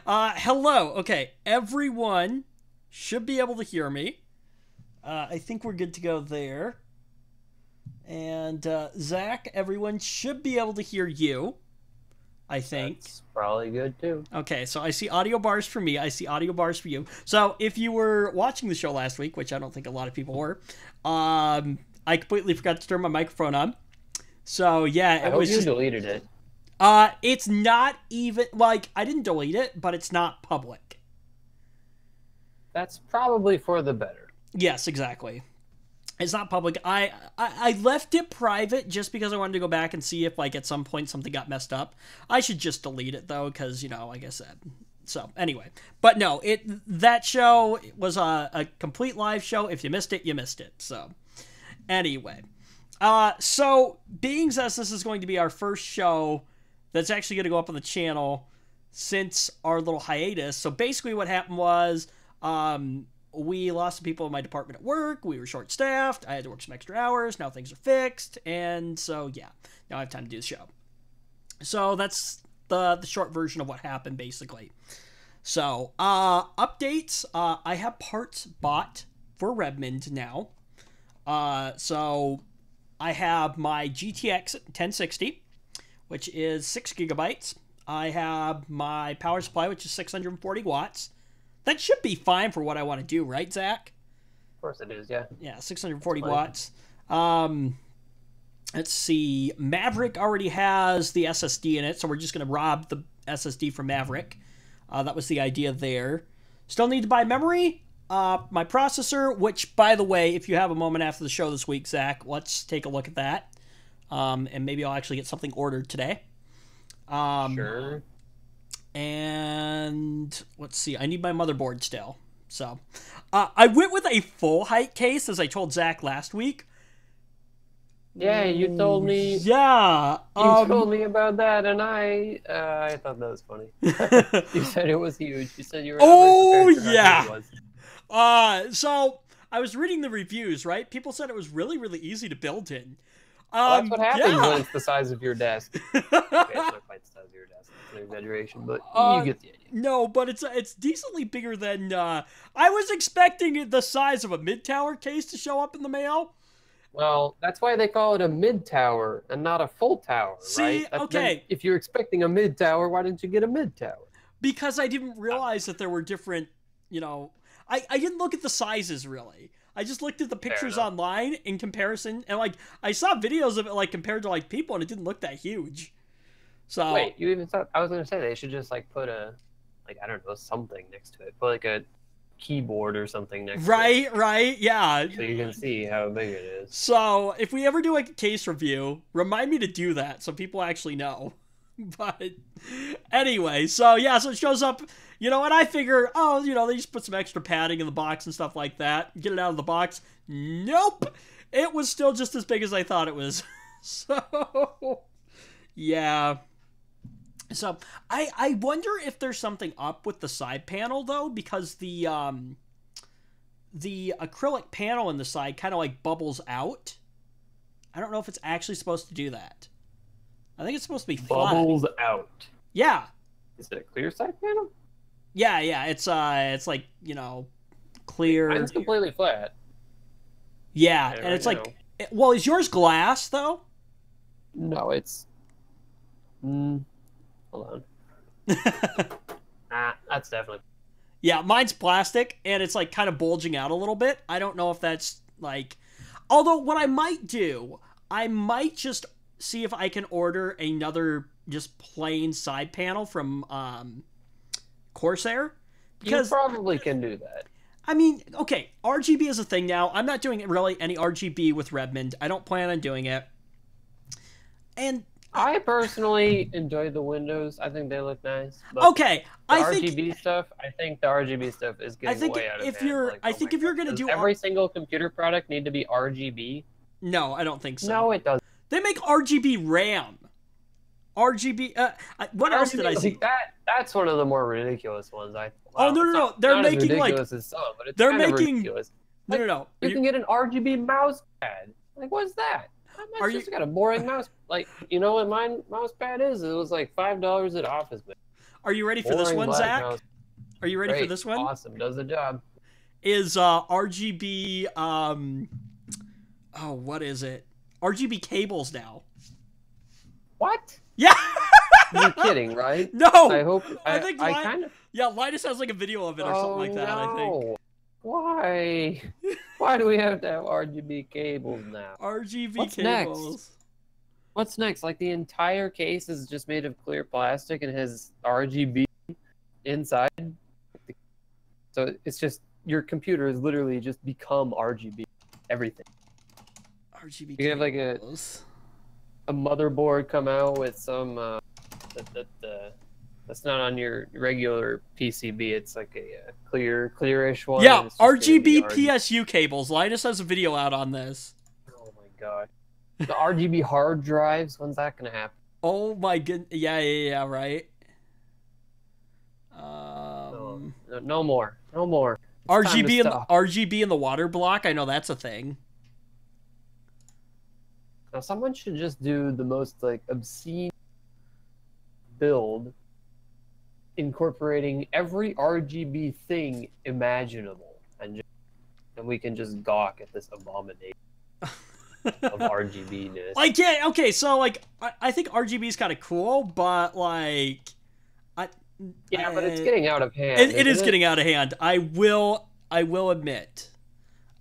Hello. Okay, everyone should be able to hear me. I think we're good to go there. And Zach, everyone should be able to hear you. I think. That's probably good too. Okay, so I see audio bars for me. I see audio bars for you. So if you were watching the show last week, which I don't think a lot of people were, I completely forgot to turn my microphone on. So yeah, I hope you deleted it. It's not even like I didn't delete it, but it's not public. That's probably for the better. Yes, exactly. It's not public. I left it private just because I wanted to go back and see if, like, at some point something got messed up. I should just delete it, though, because, you know, like I said. So, anyway. But no, that show was a complete live show. If you missed it, you missed it. So, anyway. So, being as this is going to be our first show that's actually going to go up on the channel since our little hiatus. So, basically what happened was, we lost some people in my department at work. We were short-staffed. I had to work some extra hours. Now things are fixed. And so, yeah. Now I have time to do the show. So that's the short version of what happened, basically. So, updates. I have parts bought for Redmond now. So, I have my GTX 1060, which is 6 gigabytes. I have my power supply, which is 640 watts. That should be fine for what I want to do, right, Zach? Of course it is, yeah. Yeah, 640 watts. Let's see. Maverick already has the SSD in it, so we're just going to rob the SSD from Maverick. That was the idea there. Still need to buy memory. My processor, which, by the way, if you have a moment after the show this week, Zach, let's take a look at that. And maybe I'll actually get something ordered today. Sure. And let's see, I need my motherboard still. So, I went with a full height case, as I told Zach last week. Yeah, you told me. Yeah, you told me about that, and I thought that was funny. You said it was huge. You said you were. Oh yeah. It was. So I was reading the reviews. Right, people said it was really, really easy to build in. Well, that's what happens when it's the size of your desk. Okay, it's not quite the size of your desk. It's an exaggeration, but you get the idea. No, but it's decently bigger than I was expecting. The size of a mid-tower case to show up in the mail. Well, that's why they call it a mid-tower and not a full tower, See, right? okay. If you're expecting a mid-tower, why didn't you get a mid-tower? Because I didn't realize that there were different, you know... I didn't look at the sizes, really. I just looked at the pictures online in comparison, and, like, I saw videos of it, like, compared to, like, people, and it didn't look that huge. So... Wait, you even thought... I was going to say, they should just, like, put a... Like, I don't know, something next to it. Put, like, a keyboard or something next to it. Right, yeah. So you can see how big it is. So, if we ever do like a case review, remind me to do that so people actually know. But, anyway, so yeah, so it shows up, you know, and I figure, oh, you know, they just put some extra padding in the box and stuff like that. Get it out of the box. Nope! It was still just as big as I thought it was. So, yeah. So, I wonder if there's something up with the side panel, though, because the acrylic panel in the side kind of, like, bubbles out. I don't know if it's actually supposed to do that. I think it's supposed to be flat. Bubbles out. Yeah. Is it a clear side panel? Yeah, it's like, you know, clear. Mine's completely flat. Yeah, and it's like, well, is yours glass, though? No, it's... hold on. That's definitely... Yeah, mine's plastic, and it's, like, kind of bulging out a little bit. I don't know if that's, like... Although, what I might do, I might just see if I can order another just plain side panel from Corsair. Because you probably can do that. I mean, okay, RGB is a thing now. I'm not doing really any RGB with Redmond. I don't plan on doing it. And I personally enjoy the windows. I think they look nice. But okay, the RGB stuff is getting way out of hand. Like, I think if you're gonna do every single computer product need to be RGB. No, I don't think so. No, it doesn't. They make RGB RAM. RGB. What else did I see? That's one of the more ridiculous ones. Oh no! They're making like. As some, but it's they're kind of making. Ridiculous. No, no. You can get an RGB mouse pad. Like, what's that? It's just got a boring mouse. Like, you know what my mouse pad is? It was like $5 at Office Max. Are you ready for this one, Zach? Are you ready for this one? Awesome. Does the job. Is RGB oh, what is it? RGB cables now. What? Yeah. You're kidding, right? No. I hope. I think kind of. Yeah, Linus has like a video of it or something like that. No. I think. Why? Why do we have to have RGB cables now? RGB cables. Next? What's next? Like the entire case is just made of clear plastic and has RGB inside. So it's just your computer has literally just become RGB. Everything. RGB. You have like a motherboard come out with some that's not on your regular PCB. It's like a clearish one. Yeah, RGB PSU cables. Linus has a video out on this. Oh my god. The RGB hard drives. When's that gonna happen? Oh my goodness. Yeah, right. No more. No more. RGB in the water block. I know that's a thing. Now someone should just do the most like obscene build incorporating every RGB thing imaginable, and we can just gawk at this abomination of RGB-ness. Like, yeah, okay, so like I think RGB is kind of cool, but like but it's getting out of hand. It is getting out of hand. I will admit.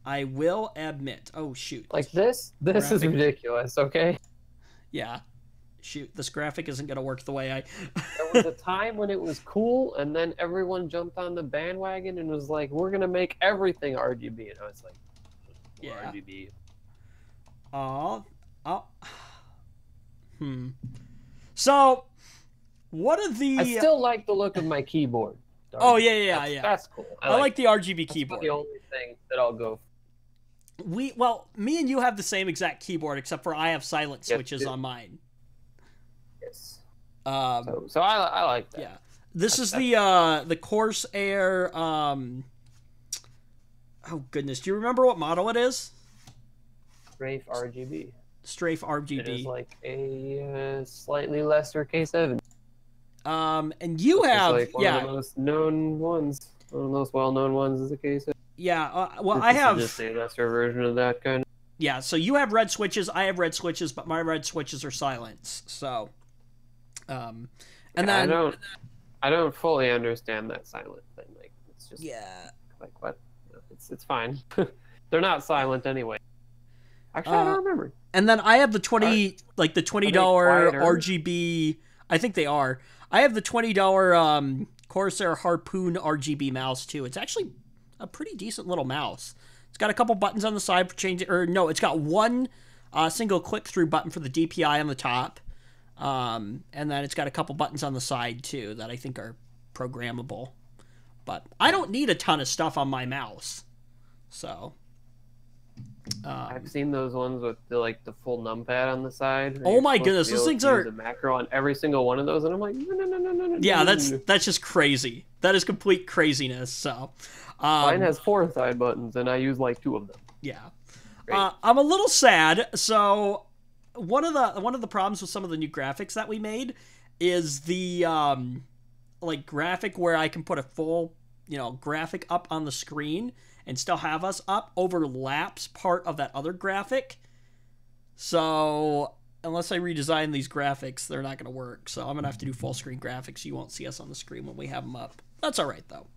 Oh shoot. Like this is ridiculous, okay? Yeah. Shoot, this graphic isn't going to work the way I... There was a time when it was cool, and then everyone jumped on the bandwagon and was like, we're going to make everything RGB. And I was like, yeah. RGB. So, what are the... I still like the look of my keyboard. Oh, yeah. That's cool. I like the RGB keyboard. That's the only thing that I'll go for. Me and you have the same exact keyboard, except for I have silent switches on mine. Yes. So I like that. Yeah. This is the Corsair. Oh goodness, do you remember what model it is? Strafe RGB. Strafe RGB. It is like a slightly lesser K7. And you have one of the most known ones. One of the most well-known ones is the K7. Yeah. I have just a lesser version of that kind. Yeah. So you have red switches. I have red switches, but my red switches are silenced. So. And then I don't fully understand that silent thing. Like it's just like what? It's fine. They're not silent anyway. Actually, I don't remember. And then I have the $20 RGB. I think they are. I have the $20 Corsair Harpoon RGB mouse too. It's actually a pretty decent little mouse. It's got a couple buttons on the side for changing. Or no, it's got one single click through button for the DPI on the top. And then it's got a couple buttons on the side too that I think are programmable. But I don't need a ton of stuff on my mouse. So I've seen those ones with the full numpad on the side. Oh my goodness, those things are the macro on every single one of those, and I'm like, no. Yeah, that's just crazy. That is complete craziness. So mine has 4 side buttons, and I use like 2 of them. Yeah, I'm a little sad. So one of the problems with some of the new graphics that we made is the graphic where I can put a full graphic up on the screen and still have us up overlaps part of that other graphic. So unless I redesign these graphics, they're not going to work. So I'm going to have to do full screen graphics. You won't see us on the screen when we have them up. That's all right though.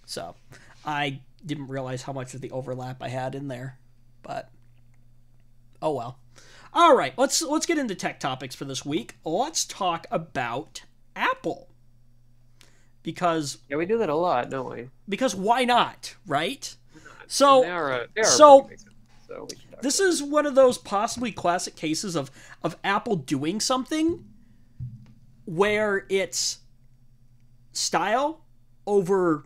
So I didn't realize how much of the overlap I had in there, but oh well. All right, let's get into tech topics for this week. Let's talk about Apple. Because we do that a lot, don't we? Because why not, right? So this is one of those possibly classic cases of Apple doing something where it's style over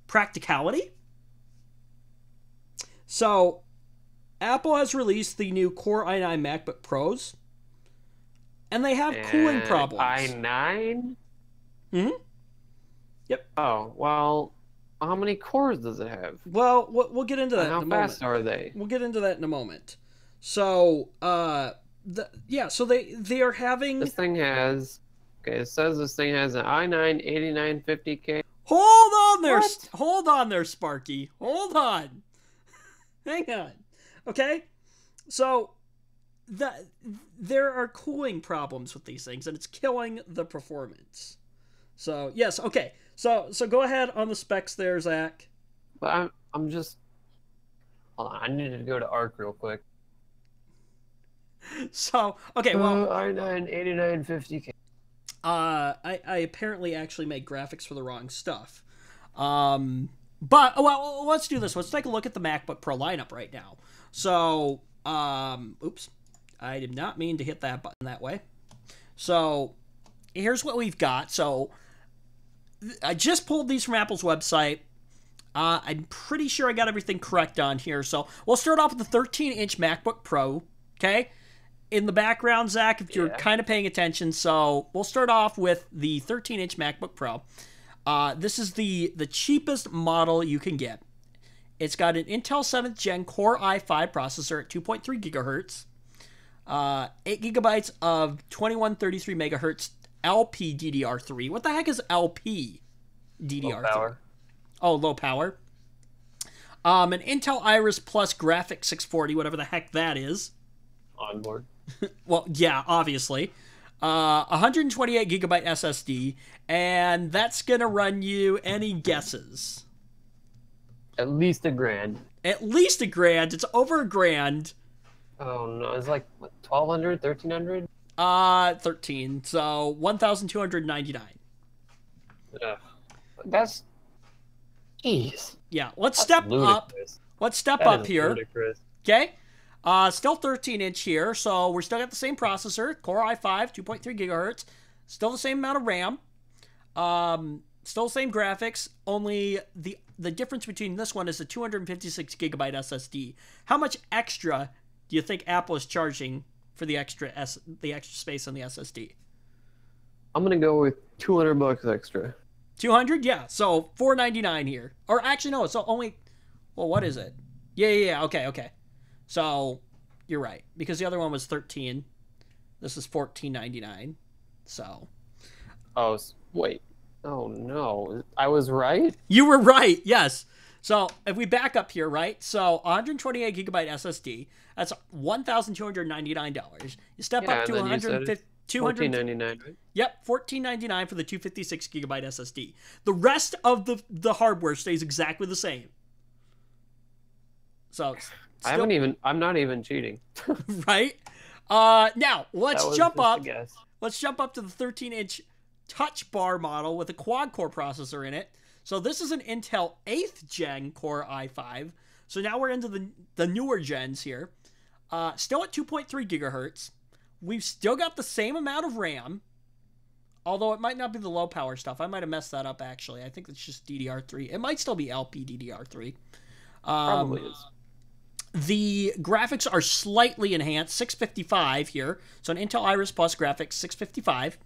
practicality. So Apple has released the new Core i9 MacBook Pros, and they have cooling problems. i9? Mm-hmm. Yep. Oh, well, how many cores does it have? Well, we'll get into that in a moment. How fast are they? We'll get into that in a moment. So, so they are having... This thing has Okay, it says this thing has an i9 8950K. Hold on there. What? Hold on there, Sparky. Hold on. Hang on. Okay? So, there are cooling problems with these things, and it's killing the performance. So, yes, okay. So go ahead on the specs there, Zach. But I'm just... Hold on, I need to go to ARC real quick. So, okay, well... i9 8950K. I apparently actually made graphics for the wrong stuff. But, well, let's do this. Let's take a look at the MacBook Pro lineup right now. So, oops. I did not mean to hit that button that way. So, here's what we've got. So, I just pulled these from Apple's website. I'm pretty sure I got everything correct on here. So, we'll start off with the 13-inch MacBook Pro, okay? In the background, Zach, if you're kind of paying attention. So, we'll start off with the 13-inch MacBook Pro. This is the cheapest model you can get. It's got an Intel 7th Gen Core i5 processor at 2.3 gigahertz, 8 gigabytes of 2133 megahertz LPDDR3. What the heck is LPDDR3? Low power. Oh, low power. An Intel Iris Plus Graphics 640, whatever the heck that is. Onboard. Well, yeah, obviously. 128 gigabyte SSD, and that's gonna run you any guesses? At least $1,000. At least $1,000. It's over $1,000. Oh no, it's like what, 1,200, 1,300? 13. So 1,299. Ugh. That's, jeez. Yeah, let's That's step ludicrous. up. Let's step That up is here. ludicrous. Okay. Still 13-inch here, so we're still got the same processor, Core i5, 2.3 gigahertz. Still the same amount of RAM. Still the same graphics. Only the difference between this one is the 256 gigabyte SSD. How much extra do you think Apple is charging for the extra space on the SSD? I'm gonna go with $200 extra. 200? Yeah. So $499 here. Or actually no, so only, well, what is it? Yeah. Okay. So you're right, because the other one was 13. This is $14.99. So. Oh wait. Oh no, I was right? You were right, yes. So if we back up here, right? So 128 gigabyte SSD, that's $1,299. You step up to $14.99, right? Yep, $14.99 for the 256 gigabyte SSD. The rest of the hardware stays exactly the same. So I'm not even cheating. Right? Now let's jump up. Let's jump up to the 13-inch Touch Bar model with a quad-core processor in it. So this is an Intel 8th Gen Core i5. So now we're into the newer gens here. Still at 2.3 gigahertz. We've still got the same amount of RAM. Although it might not be the low power stuff. I might have messed that up, actually. I think it's just DDR3. It might still be LPDDR3. Probably is. The graphics are slightly enhanced. 655 here. So an Intel Iris Plus graphics, 655.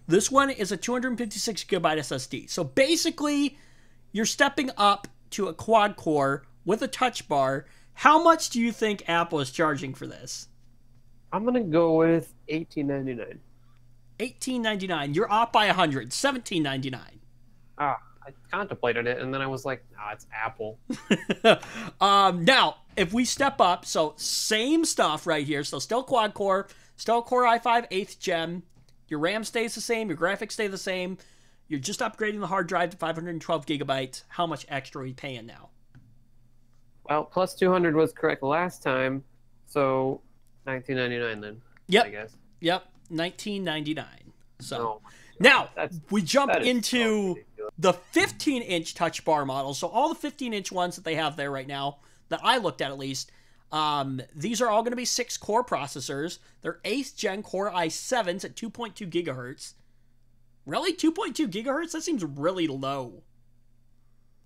This one is a 256 gigabyte SSD. So basically, you're stepping up to a quad core with a touch bar. How much do you think Apple is charging for this? I'm going to go with $18.99. $18.99. You're off by 100. $17.99. I contemplated it, and then I was like, nah, it's Apple. Now, if we step up, so same stuff right here. So still quad core, still Core i5 8th Gen. Your RAM stays the same. Your graphics stay the same. You're just upgrading the hard drive to 512 gigabytes. How much extra are we paying now? Well, plus 200 was correct last time, so $19.99 then. Yep. I guess. Yep. $19.99. So Oh, now we jump into so the 15-inch Touch Bar model. So all the 15-inch ones that they have there right now, that I looked at least, these are all going to be 6-core processors. They're 8th Gen Core i7s at 2.2 gigahertz. Really? 2.2 gigahertz? That seems really low.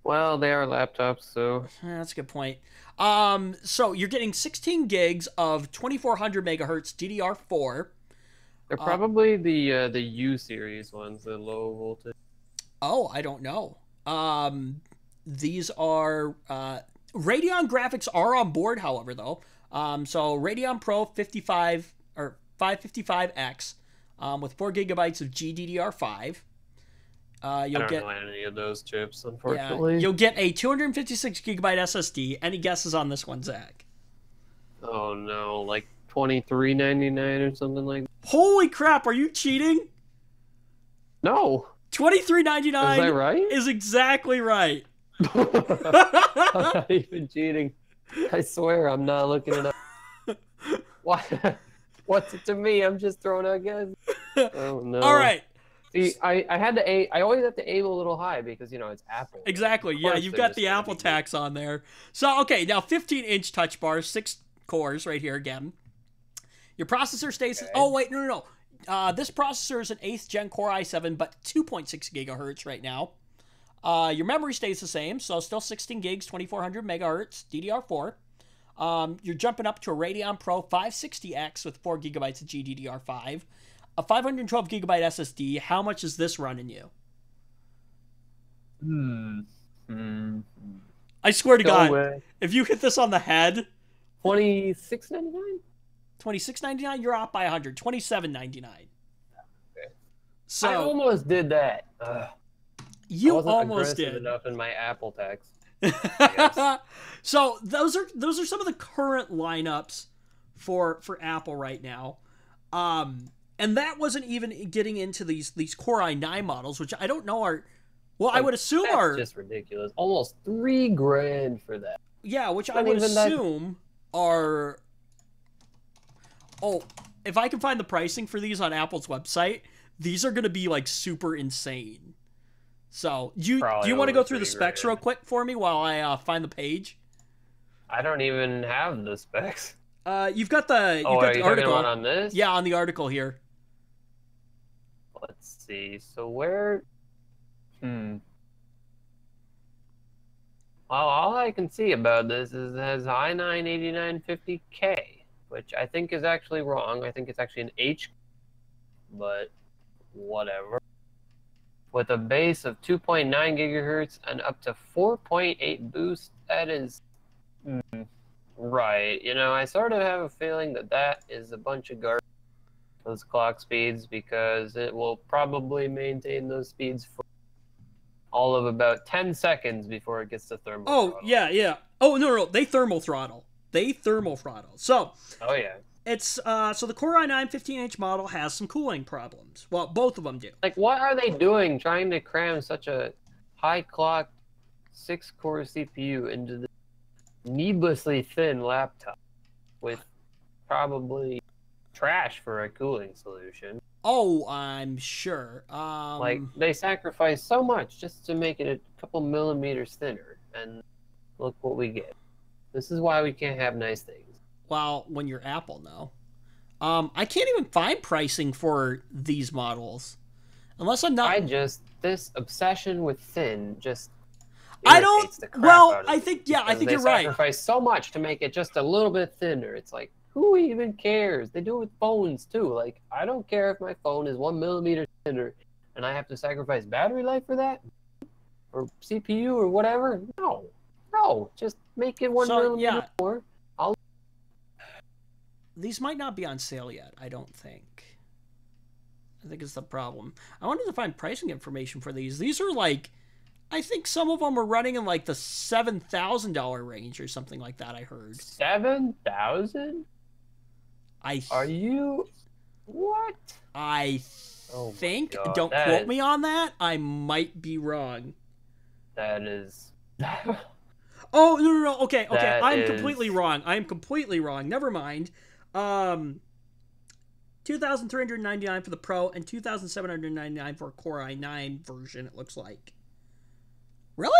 Well, they are laptops, so... That's a good point. So you're getting 16 gigs of 2400 megahertz DDR4. They're probably the U series ones, the low voltage. Oh, I don't know. These are... Radeon graphics are on board, however, though. So Radeon Pro 55 or 555X, with 4 gigabytes of GDDR5. You'll I don't get know any of those chips, yeah, unfortunately. you'll get a 256 gigabyte SSD. Any guesses on this one, Zach? Oh no, like $23.99 or something like that. Holy crap! Are you cheating? No. $23.99 Is that right? is exactly right. I'm not even cheating. I swear I'm not looking it up. Why? What's it to me? I'm just throwing out guesses. Oh no. All right. See, I had to aim. I always have to aim a little high because it's Apple. Exactly. Yeah, you've got the Apple tax on there. So okay, now 15-inch touch bar, 6 cores right here again. Your processor stays. Okay. Oh wait, no. This processor is an 8th gen Core i7, but 2.6 gigahertz right now. Your memory stays the same, so still 16 gigs, 2400 megahertz, DDR4. You're jumping up to a Radeon Pro 560X with 4 gigabytes of GDDR5, a 512 gigabyte SSD. How much is this running you? I swear to God, if you hit this on the head, $26.99. $26.99, you're off by 100. $27.99. Okay. So I almost did that. you I wasn't almost aggressive did. enough in my Apple tax. So those are some of the current lineups for Apple right now. And that wasn't even getting into these Core i9 models, which I don't know are, well, I would assume That's are just ridiculous. Almost $3,000 for that. yeah, which I Not would even that- assume are. Oh, if I can find the pricing for these on Apple's website, these are going to be like super insane. So, do you want to over go through the specs $3,000. real quick for me while I find the page? I don't even have the specs. You've got the Are you talking article about on this? Yeah, on the article here. Let's see. So where? Well, all I can see about this is it has i9 8950K, which I think is actually wrong. I think it's actually an H, but whatever. With a base of 2.9 gigahertz and up to 4.8 boost, that is right. I sort of have a feeling that is a bunch of garbage, those clock speeds, because it will probably maintain those speeds for all of about 10 seconds before it gets to thermal throttle. Yeah. Oh, no, they thermal throttle. So, Oh, yeah. it's, so the Core i9 15-inch model has some cooling problems. Well, both of them do. Like, what are they doing trying to cram such a high clock 6-core CPU into the needlessly thin laptop with probably trash for a cooling solution? Oh, I'm sure. Like, they sacrifice so much just to make it a couple millimeters thinner, and look what we get. This is why we can't have nice things. Well, when you're Apple, no. I can't even find pricing for these models. Unless I'm not... This obsession with thin just I don't... irritates the crap Well, out of I me, think, yeah, I because think they you're right. sacrifice so much to make it just a little bit thinner. It's like, who even cares? They do it with phones, too. Like, I don't care if my phone is 1 millimeter thinner and I have to sacrifice battery life for that? Or CPU or whatever? No, just make it 1 millimeter more. These might not be on sale yet, I don't think. I think it's the problem. I wanted to find pricing information for these. These are like, I think some of them are running in like the $7,000 range or something like that, I heard. 7,000? Are you... What? I Oh my think, God, don't that quote is- me on that, I might be wrong. That is... Oh, no, okay, That I'm is- completely wrong. Never mind. $2,399 for the Pro and $2,799 for a Core i9 version, it looks like. Really?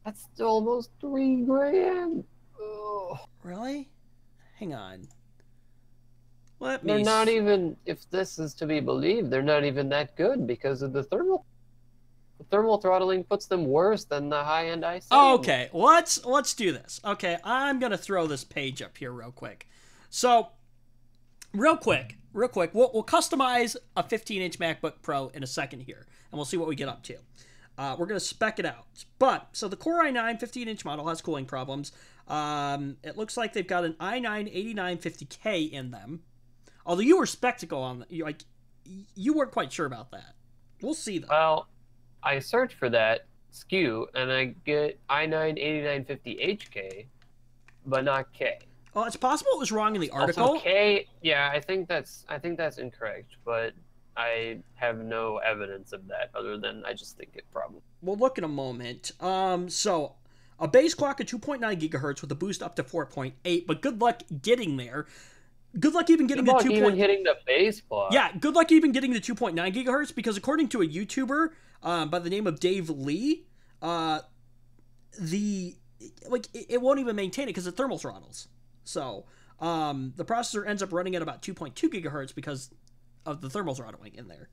That's almost $3,000. Ugh. Really? Hang on. Let They're me... not even, if this is to be believed, they're not even that good because of the thermal. The thermal throttling puts them worse than the high-end i7. Okay, let's do this. Okay, I'm going to throw this page up here real quick. So, real quick, we'll customize a 15-inch MacBook Pro in a second here, and we'll see what we get up to. We're going to spec it out. But, so the Core i9 15-inch model has cooling problems. It looks like they've got an i9 8950K in them. Although you were spec to go on, you weren't quite sure about that. We'll see though. Well, I search for that SKU and I get i9-8950HK, but not K. Oh, it's possible it was wrong in the article. Also K, yeah, I think that's incorrect, but I have no evidence of that other than I just think it probably. We'll look in a moment. So a base clock of 2.9 gigahertz with a boost up to 4.8, but good luck getting there. Good luck even getting the 2. Even hitting the base clock. Yeah, good luck even getting the 2.9 gigahertz because according to a YouTuber by the name of Dave Lee, it won't even maintain it because it thermal throttles. So the processor ends up running at about 2.2 gigahertz because of the thermal throttling in there.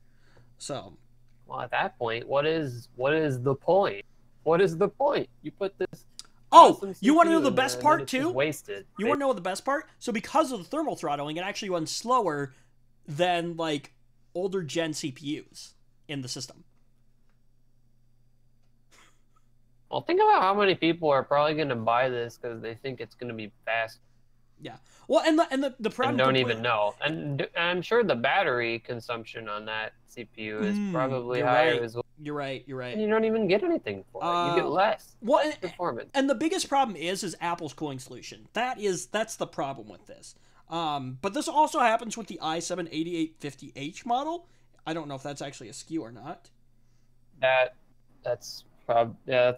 So, well, at that point, what is the point? What is the point? You put this. Oh, you want to know the best part too? Wasted. You want to know the best part? So because of the thermal throttling, it actually runs slower than like older gen CPUs in the system. Well, think about how many people are probably going to buy this because they think it's going to be fast. Yeah. Well, and the problem. And don't even know. And I'm sure the battery consumption on that CPU is probably higher as well. You're right. And you don't even get anything for it. You get less. Less performance. And the biggest problem is Apple's cooling solution. That's the problem with this. But this also happens with the i7-8850H model. I don't know if that's actually a SKU or not. That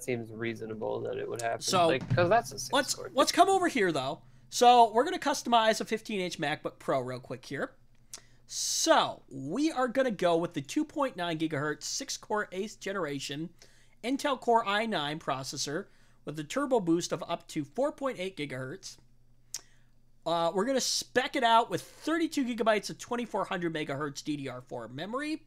seems reasonable that it would happen. So because that's a 6 core. Let's come over here though. So we're going to customize a 15-inch MacBook Pro real quick here. So we are going to go with the 2.9 gigahertz 6-core 8th generation Intel Core i9 processor with a turbo boost of up to 4.8 gigahertz. We're going to spec it out with 32 gigabytes of 2400 megahertz DDR4 memory.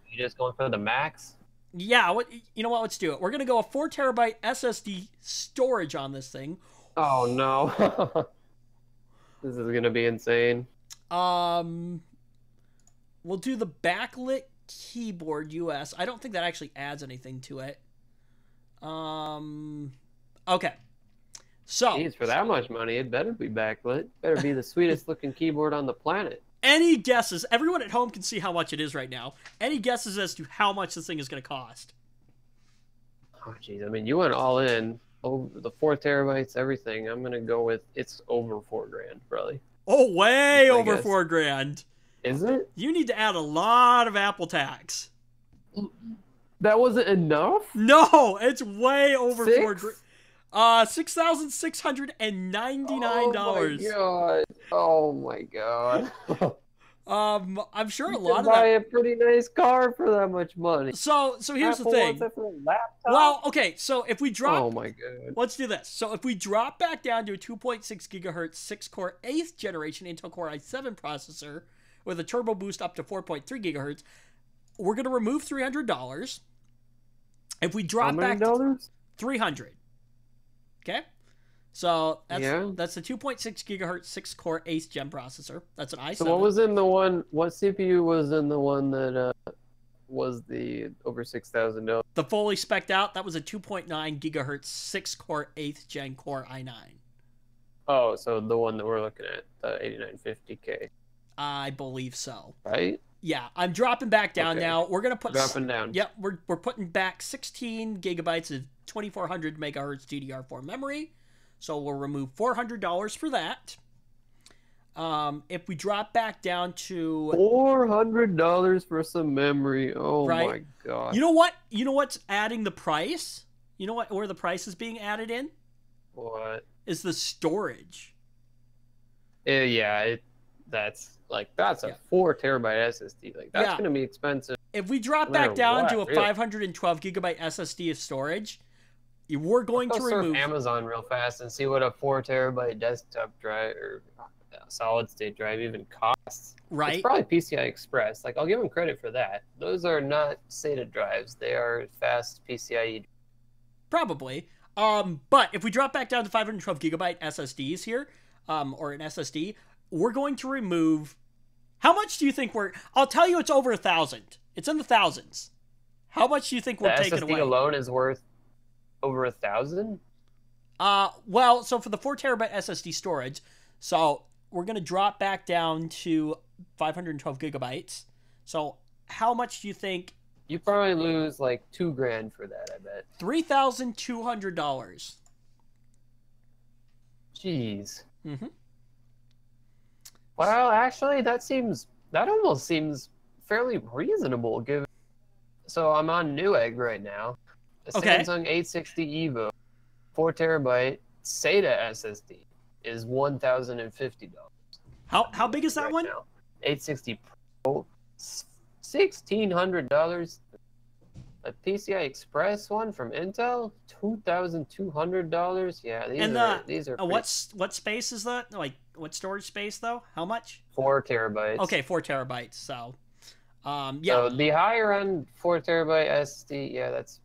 You just going for the max? Yeah, you know what? Let's do it. We're going to go a 4 terabyte SSD storage on this thing. Oh, no. This is going to be insane. We'll do the backlit keyboard US. I don't think that actually adds anything to it. Okay. So. Jeez, for that much money, it better be backlit. Better be the sweetest looking keyboard on the planet. Any guesses? Everyone at home can see how much it is right now. Any guesses as to how much this thing is going to cost? Oh, jeez. I mean, you went all in. Over the 4 terabytes, everything. I'm going to go with it's over $4,000, probably. Oh, way over $4,000. Is it? You need to add a lot of Apple tax. That wasn't enough? No, it's way over $6,000. $6,699. Oh my god. I'm sure a lot of buy a pretty nice car for that much money. So here's Apple the thing. Wants that for a laptop? Well, okay, so if we drop... Oh my god. Let's do this. So if we drop back down to a 2.6 gigahertz 6-core 8th generation Intel Core i7 processor with a turbo boost up to 4.3 gigahertz, we're going to remove $300. If we drop back to $300. Okay? So that's the 2.6 gigahertz 6-core 8th gen processor. That's an i7. So what was in the one? What CPU was in the one that was the over $6,000? The fully spec'd out. That was a 2.9 gigahertz 6-core 8th gen Core i9. Oh, so the one that we're looking at, the 8950K. I believe so. Right? Yeah, I'm dropping back down now. We're gonna put dropping down. Yep, we're putting back 16 gigabytes of 2400 megahertz DDR4 memory. So we'll remove $400 for that. If we drop back down to $400 for some memory, oh right? My god! You know what? You know what's adding the price? You know what? Where the price is being added in? What is the storage? Yeah, that's a 4 terabyte SSD. Like that's gonna be expensive. If we drop back down to a 512 gigabyte SSD of storage, we're going to remove Amazon real fast and see what a 4 terabyte desktop drive or solid state drive even costs. Right. It's probably PCI Express. Like I'll give them credit for that. Those are not SATA drives. They are fast PCIe. Probably. But if we drop back down to 512 gigabyte SSDs here, or an SSD, we're going to remove. How much do you think I'll tell you, it's over 1,000. It's in the thousands. How much do you think we're taking away? The SSD alone is worth over 1,000? Well, so for the 4 terabyte SSD storage, so we're going to drop back down to 512 gigabytes. So how much do you think? You probably lose like $2,000 for that, I bet. $3,200. Jeez. Mm-hmm. Well, actually, that almost seems fairly reasonable given. So I'm on Newegg right now. A Okay. Samsung 860 EVO, 4 TB SATA SSD is $1,050. How big is that one? Now. 860 Pro, $1,600. A PCI Express one from Intel, $2,200. Yeah, these are what space is that? Like what storage space though? How much? 4 TB. Okay, 4 TB. So, yeah. So the higher end 4 TB SSD, yeah, that's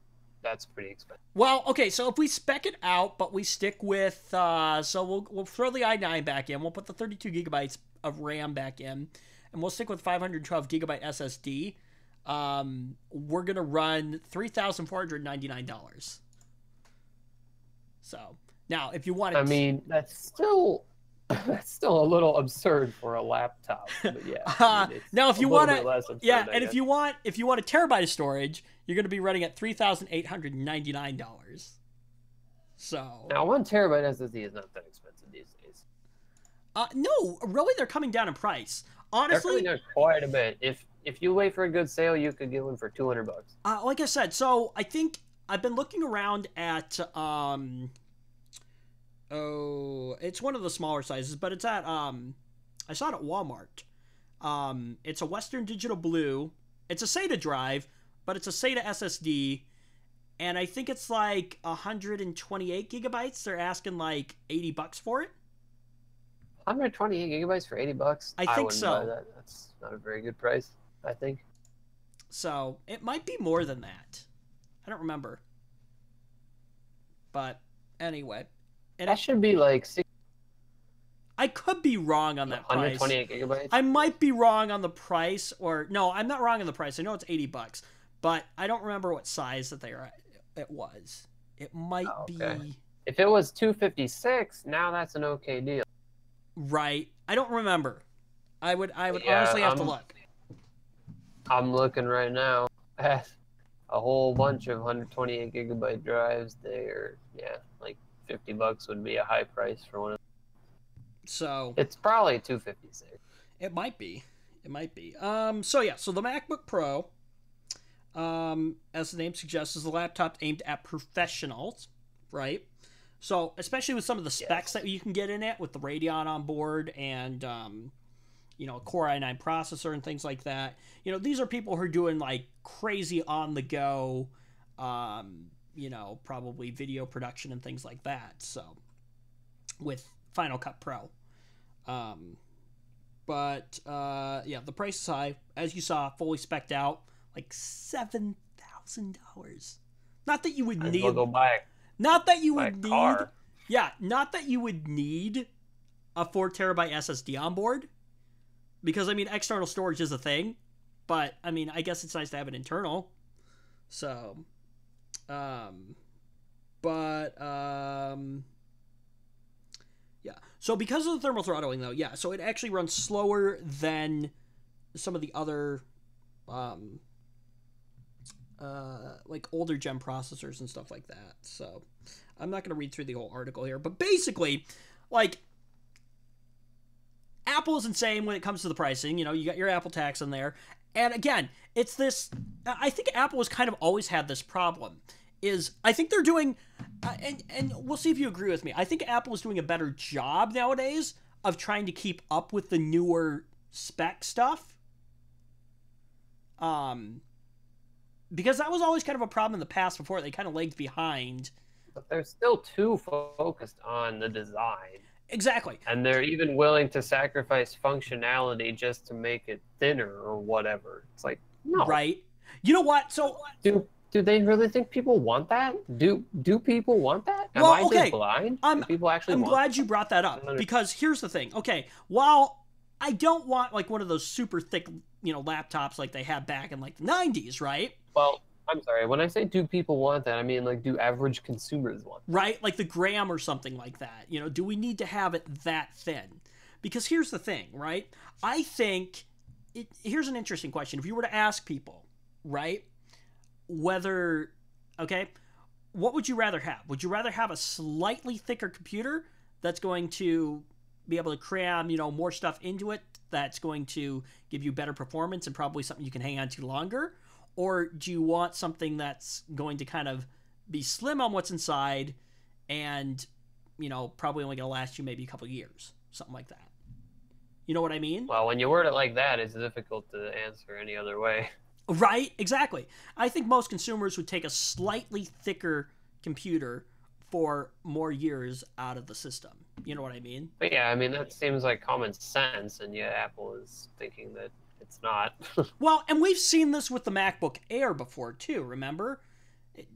pretty expensive. Well, okay, so if we spec it out, but we stick with, so we'll throw the i9 back in. We'll put the 32 gigabytes of RAM back in, and we'll stick with 512 gigabyte SSD. We're gonna run $3,499. So now, if you want to, I mean, that's still a little absurd for a laptop. But yeah, I mean, now if you want to, yeah, and if if you want a terabyte of storage, you're gonna be running at $3,899. So now 1 TB SSD is not that expensive these days. No, really, they're coming down in price. Honestly, they're coming down quite a bit. If you wait for a good sale, you could get one for $200. Like I said, so I think I've been looking around at it's one of the smaller sizes, but it's at I saw it at Walmart. It's a Western Digital Blue. It's a SATA drive, but it's a SATA SSD, and I think it's like 128 gigabytes. They're asking like $80 for it. 128 gigabytes for $80? I think wouldn't so. Buy that. That's not a very good price, I think. So it might be more than that. I don't remember. But anyway, and that should be like I could be wrong on that 128 price. gigabytes. I might be wrong on the price, or no, I'm not wrong on the price. I know it's $80, but I don't remember what size that it was. It might be. If it was 256, now that's an okay deal. Right. I don't remember. I would honestly have to look. I'm looking right now at a whole bunch of 128 gigabyte drives. They're like $50 would be a high price for one of them. So it's probably 256. It might be. So yeah, so the MacBook Pro, as the name suggests, is a laptop aimed at professionals, right? So especially with some of the specs that you can get in it with the Radeon on board and a Core i9 processor and things like that. These are people who are doing like crazy on the go, probably video production and things like that. So with Final Cut Pro. The price is high. As you saw, fully spec'd out, like $7,000. Not that you would need. Go buy it. Not that you would need. Car. Yeah, not that you would need a 4 terabyte SSD on board, because I mean external storage is a thing, but I mean I guess it's nice to have it internal. So, yeah. So because of the thermal throttling though, yeah. So it actually runs slower than some of the other, like older gen processors and stuff like that. So I'm not going to read through the whole article here, but basically, like, Apple is insane when it comes to the pricing. You got your Apple tax in there. And again, it's this, I think Apple has kind of always had this problem, is I think they're doing, and we'll see if you agree with me, I think Apple is doing a better job nowadays of trying to keep up with the newer spec stuff. Because that was always kind of a problem in the past before. They kind of lagged behind. But they're still too focused on the design. Exactly. And they're even willing to sacrifice functionality just to make it thinner or whatever. It's like, no. Right. You know what? So do they really think people want that? Do people want that? Am I just blind? Do people actually want glad you brought that up, because here's the thing. Okay, while I don't want like one of those super thick, laptops like they had back in like the 90s, right? Well, I'm sorry. When I say do people want that, I mean like do average consumers want that? Right? Like the Gram or something like that. Do we need to have it that thin? Because here's the thing, right? I think here's an interesting question. If you were to ask people, right, whether, okay, what would you rather have? Would you rather have a slightly thicker computer that's going to be able to cram, more stuff into it that's going to give you better performance and probably something you can hang on to longer? Or do you want something that's going to kind of be slim on what's inside and, probably only going to last you maybe a couple years? Something like that. You know what I mean? Well, when you word it like that, it's difficult to answer any other way. Right? Exactly. I think most consumers would take a slightly thicker computer for more years out of the system. You know what I mean? But yeah, I mean, that seems like common sense, and yet Apple is thinking that it's not. Well, and we've seen this with the MacBook Air before, too, remember?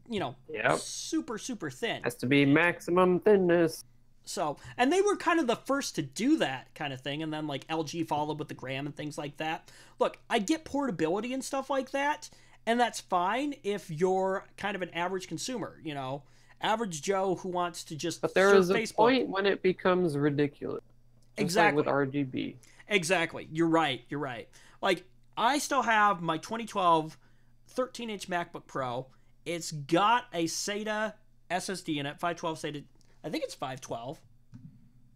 Yep. Super, super thin. Has to be maximum thinness. So, and they were kind of the first to do that kind of thing, and then like LG followed with the Gram and things like that. Look, I get portability and stuff like that, and that's fine if you're kind of an average consumer, average Joe who wants to just But there is a Facebook. point when it becomes ridiculous. Just Exactly. like with RGB. Exactly. You're right. Like, I still have my 2012 13-inch MacBook Pro. It's got a SATA SSD in it, 512 SATA. I think it's 512.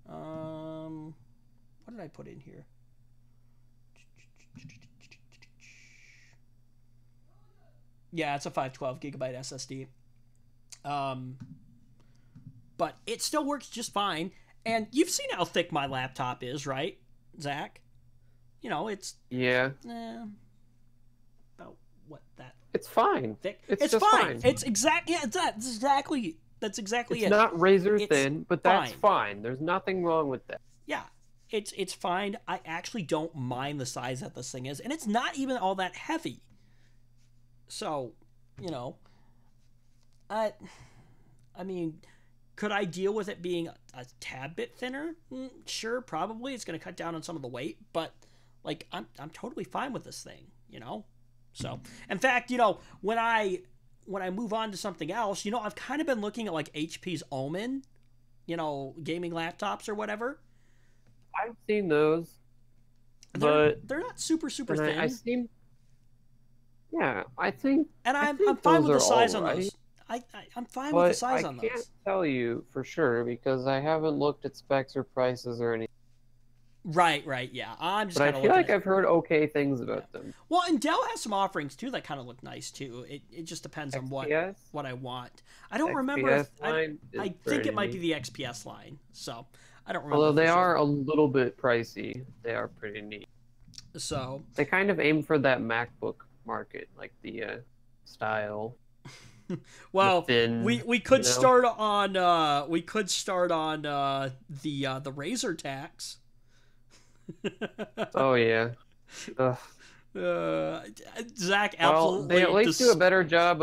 What did I put in here? Yeah, it's a 512 gigabyte SSD. But it still works just fine. And you've seen how thick my laptop is, right, Zach? It's Yeah. about what that It's fine. thick. It's It's just fine. fine. It's exactly that's exactly It's it. not razor It's thin, but that's fine. fine. There's nothing wrong with that. Yeah, it's fine. I actually don't mind the size that this thing is, and it's not even all that heavy. So, I mean, could I deal with it being a tad bit thinner? Sure, probably. It's going to cut down on some of the weight, but like I'm totally fine with this thing, So, in fact, when I move on to something else, I've kind of been looking at like HP's Omen, gaming laptops or whatever. I've seen those, but They're not super super thin. I seem. Yeah, I think. And I I'm think fine those with the are size all on right. those. I'm fine with the But size I on can't those. tell you for sure because I haven't looked at specs or prices or anything. Right, yeah. I'm just But I kind of feel looking like at. I've heard okay things about them. Well, and Dell has some offerings too that kind of look nice too. It just depends on XPS? what I want. I don't remember if XPS line is I think pretty it might be neat. the XPS line. So I don't remember. Although for they sure. are a little bit pricey, they are pretty neat. So They kind of aim for that MacBook market, like the style. well, thin, we could you know? start on the Razer tax. Oh yeah. Ugh. Zach Well, absolutely. they at least do a better job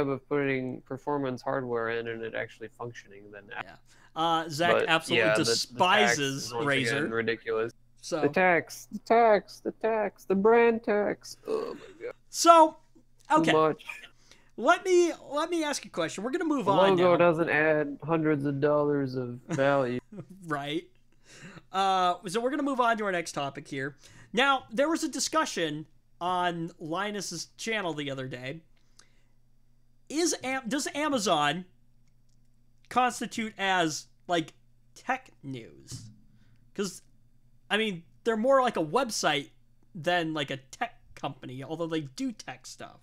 of putting performance hardware in and it actually functioning than that. Yeah. Zach But, absolutely yeah, despises the tax is once again Razer. ridiculous. So The brand tax. Oh my god. so Too okay. much. Let me ask you a question. We're gonna move The on logo now, doesn't add hundreds of dollars of value. right? So we're gonna move on to our next topic here. Now there was a discussion on Linus's channel the other day. Does Amazon constitute as like tech news? Because I mean they're more like a website than like a tech company, although they do tech stuff.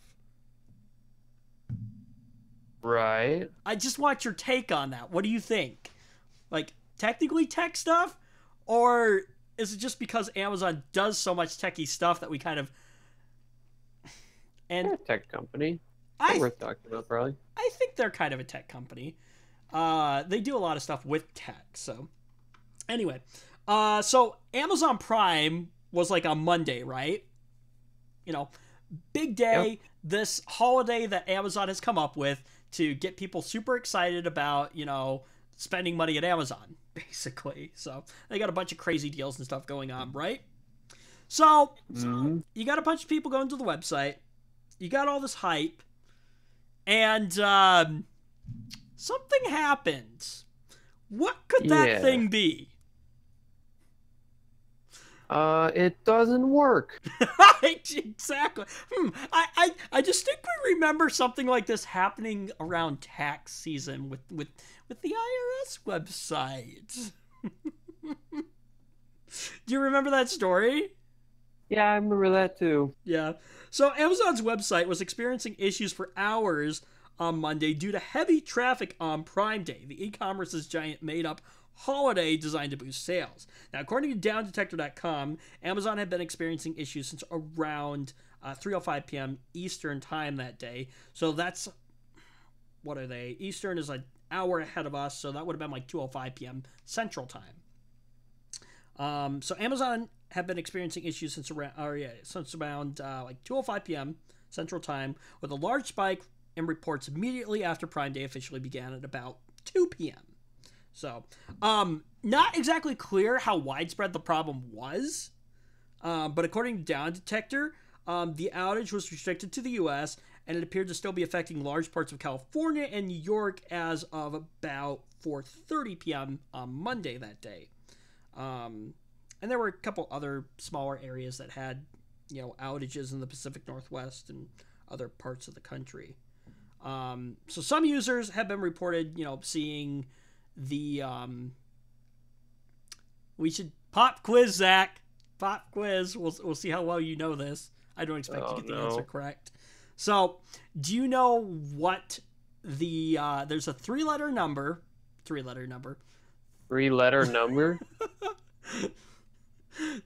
Right. I just want your take on that. What do you think? Like, technically tech stuff? Or is it just because Amazon does so much techie stuff that we kind of... And They're a tech company. I Worth talking about, probably. think they're kind of a tech company. They do a lot of stuff with tech, so... Anyway, so Amazon Prime was like on Monday, right? Big day, Yep. this holiday that Amazon has come up with to get people super excited about, spending money at Amazon, basically. So they got a bunch of crazy deals and stuff going on, right? So you got a bunch of people going to the website. You got all this hype. And something happened. What could that Yeah. thing be? It doesn't work. Exactly. I distinctly remember something like this happening around tax season with the IRS website. Do you remember that story? Yeah, I remember that too. Yeah. So Amazon's website was experiencing issues for hours on Monday due to heavy traffic on Prime Day, the e-commerce's giant made-up holiday designed to boost sales. Now, according to downdetector.com, Amazon had been experiencing issues since around 3:05 p.m. Eastern time that day. So that's, what are they? Eastern is an hour ahead of us, so that would have been like 2:05 p.m. Central time. So Amazon have been experiencing issues since around like 2:05 p.m. Central Time, with a large spike in reports immediately after Prime Day officially began at about 2 p.m. So, not exactly clear how widespread the problem was, but according to Down Detector, the outage was restricted to the U.S., and it appeared to still be affecting large parts of California and New York as of about 4:30 p.m. on Monday that day. And there were a couple other smaller areas that had, outages in the Pacific Northwest and other parts of the country. So some users have been reported, seeing the, we should pop quiz, Zach. Pop quiz. We'll see how well you know this. I don't expect you to get the answer correct. So, do you know what there's a three-letter number. Three-letter number.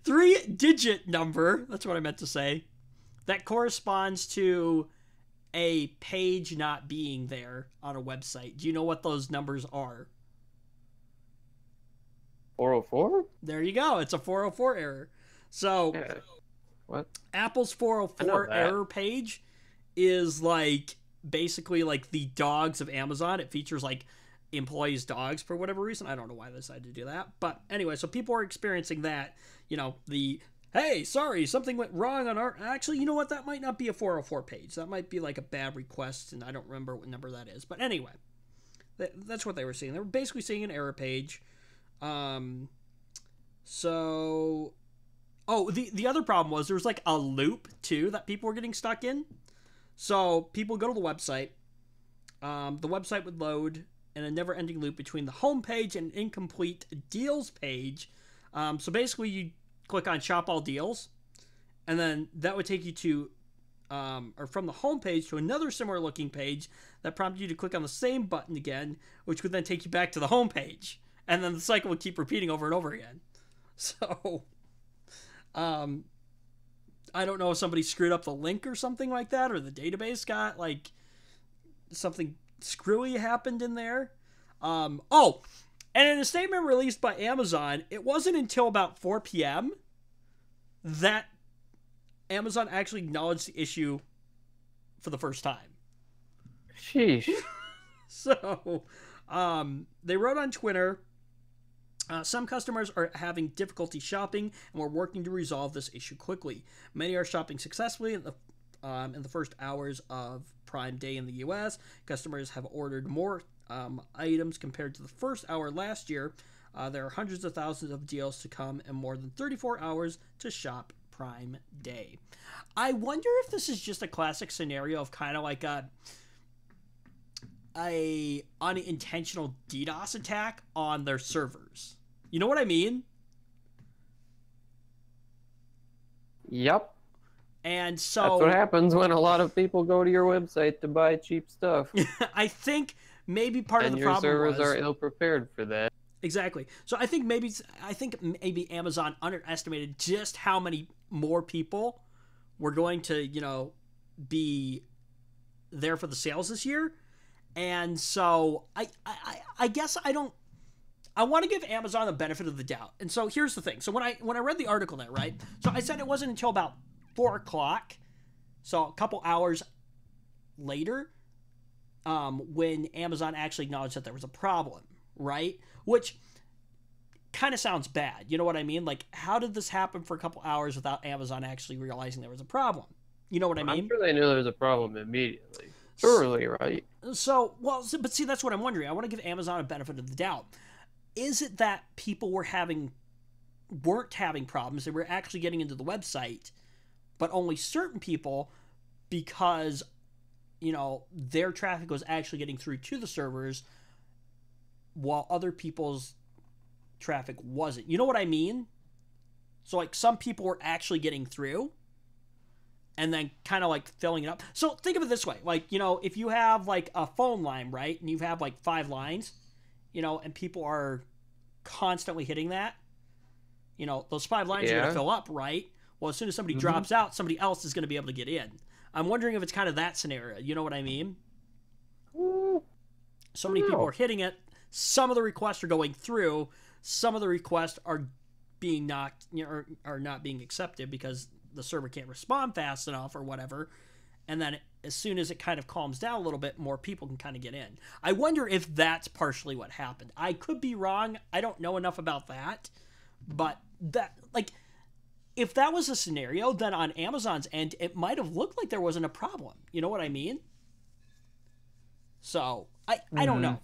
Three-digit number, that's what I meant to say, that corresponds to a page not being there on a website. Do you know what those numbers are? 404? There you go. It's a 404 error. So, Yeah. What? Apple's 404 error page is basically like the dogs of Amazon. It features employees' dogs for whatever reason. I don't know why they decided to do that. But anyway, so people are experiencing that. Hey, sorry, something went wrong on our... Actually, you know what? That might not be a 404 page. That might be a bad request, and I don't remember what number that is. But anyway, that's what they were seeing. They were basically seeing an error page. So... Oh, the other problem was there was a loop, too, that people were getting stuck in. So people go to the website. The website would load in a never-ending loop between the home page and incomplete deals page. So basically, you click on Shop All Deals, and then that would take you to, or from the home page to another similar-looking page that prompted you to click on the same button again, which would then take you back to the home page. And then the cycle would keep repeating over and over again. So, I don't know if somebody screwed up the link or something like that, or the database got, something screwy happened in there. And in a statement released by Amazon, it wasn't until about 4 p.m. that Amazon actually acknowledged the issue for the first time. Sheesh. So, they wrote on Twitter, some customers are having difficulty shopping, and we're working to resolve this issue quickly. Many are shopping successfully in the first hours of Prime Day in the U.S. Customers have ordered more items compared to the first hour last year. There are hundreds of thousands of deals to come and more than 34 hours to shop Prime Day. I wonder if this is just a classic scenario of kind of like a unintentional DDoS attack on their servers. You know what I mean? Yep. And so that's what happens when a lot of people go to your website to buy cheap stuff. I think maybe part of the problem was... And your servers are ill-prepared for that. Exactly. So I think maybe Amazon underestimated just how many more people were going to, be there for the sales this year. And so I guess I want to give Amazon the benefit of the doubt. And so here's the thing. So when I read the article there, right? So I said it wasn't until about 4 o'clock, so a couple hours later, when Amazon actually acknowledged that there was a problem, right? Which kind of sounds bad. You know what I mean? How did this happen for a couple hours without Amazon actually realizing there was a problem? You know what I mean? I'm sure they knew there was a problem immediately. Surely, right? But see, that's what I'm wondering. I want to give Amazon a benefit of the doubt. Is it that people were having weren't having problems. They were actually getting into the website, but only certain people, because, you know, their traffic was actually getting through to the servers while other people's traffic wasn't. You know what I mean? So, like, some people were actually getting through and then kind of, like, filling it up. So, think of it this way. Like, you know, if you have, like, a phone line, right, and you have, like, 5 lines, you know, and people are constantly hitting that, you know, those 5 lines are going to fill up, right? Well, as soon as somebody drops out, somebody else is going to be able to get in. I'm wondering if it's kind of that scenario. You know what I mean? So many people are hitting it. Some of the requests are going through. Some of the requests are being knocked, you know, are not being accepted because the server can't respond fast enough or whatever. And then as soon as it kind of calms down a little bit, more people can kind of get in. I wonder if that's partially what happened. I could be wrong. I don't know enough about that. But that, like, if that was a scenario, then on Amazon's end, it might have looked like there wasn't a problem. You know what I mean? So, I don't know.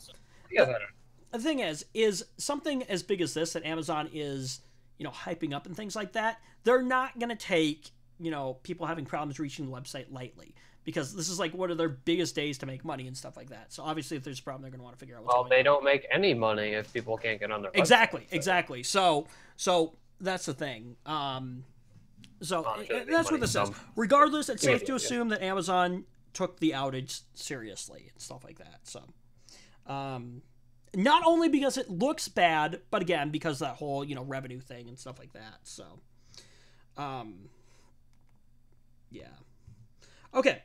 Yeah, I don't know. The thing is something as big as this that Amazon is, you know, hyping up and things like that, they're not going to take, you know, people having problems reaching the website lightly, because this is like one of their biggest days to make money and stuff like that. So obviously if there's a problem, they're going to want to figure out what's going on. Well, they don't make any money if people can't get on their website. Exactly. So that's the thing. So that's what this is. Regardless, it's safe to assume that Amazon took the outage seriously and stuff like that. So, not only because it looks bad, but again, because that whole, you know, revenue thing and stuff like that. So, yeah. Okay.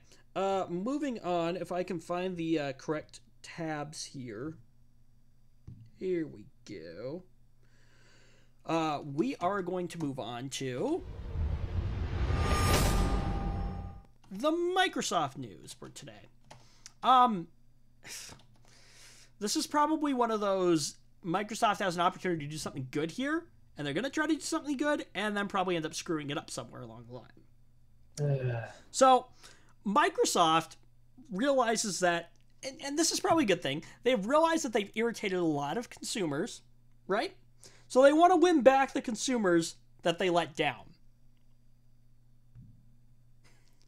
Moving on, if I can find the correct tabs here. Here we go. We are going to move on to the Microsoft news for today. This is probably one of those, Microsoft has an opportunity to do something good here, and they're going to try to do something good, and then probably end up screwing it up somewhere along the line. So, Microsoft realizes that, and this is probably a good thing, they've realized that they've irritated a lot of consumers, right? So they want to win back the consumers that they let down.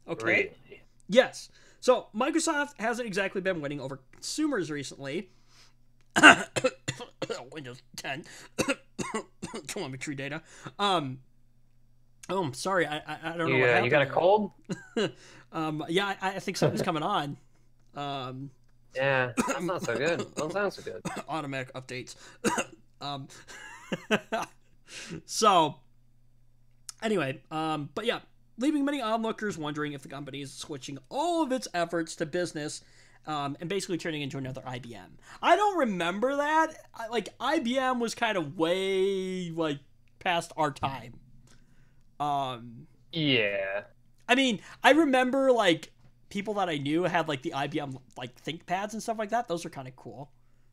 Okay? Really? Yes. So Microsoft hasn't exactly been winning over consumers recently. Windows 10 telemetry data. Oh, I'm sorry. I don't know what happened. You got a cold? Yeah, I think something's coming on. Yeah, that's not so good. Don't sound so good. Automatic updates. So, anyway, but yeah, leaving many onlookers wondering if the company is switching all of its efforts to business, and basically turning into another IBM. I don't remember that. Like, IBM was kind of way, like, past our time. Yeah. I mean, I remember, like, people that I knew had, like, the IBM, like, ThinkPads and stuff like that. Those are kind of cool.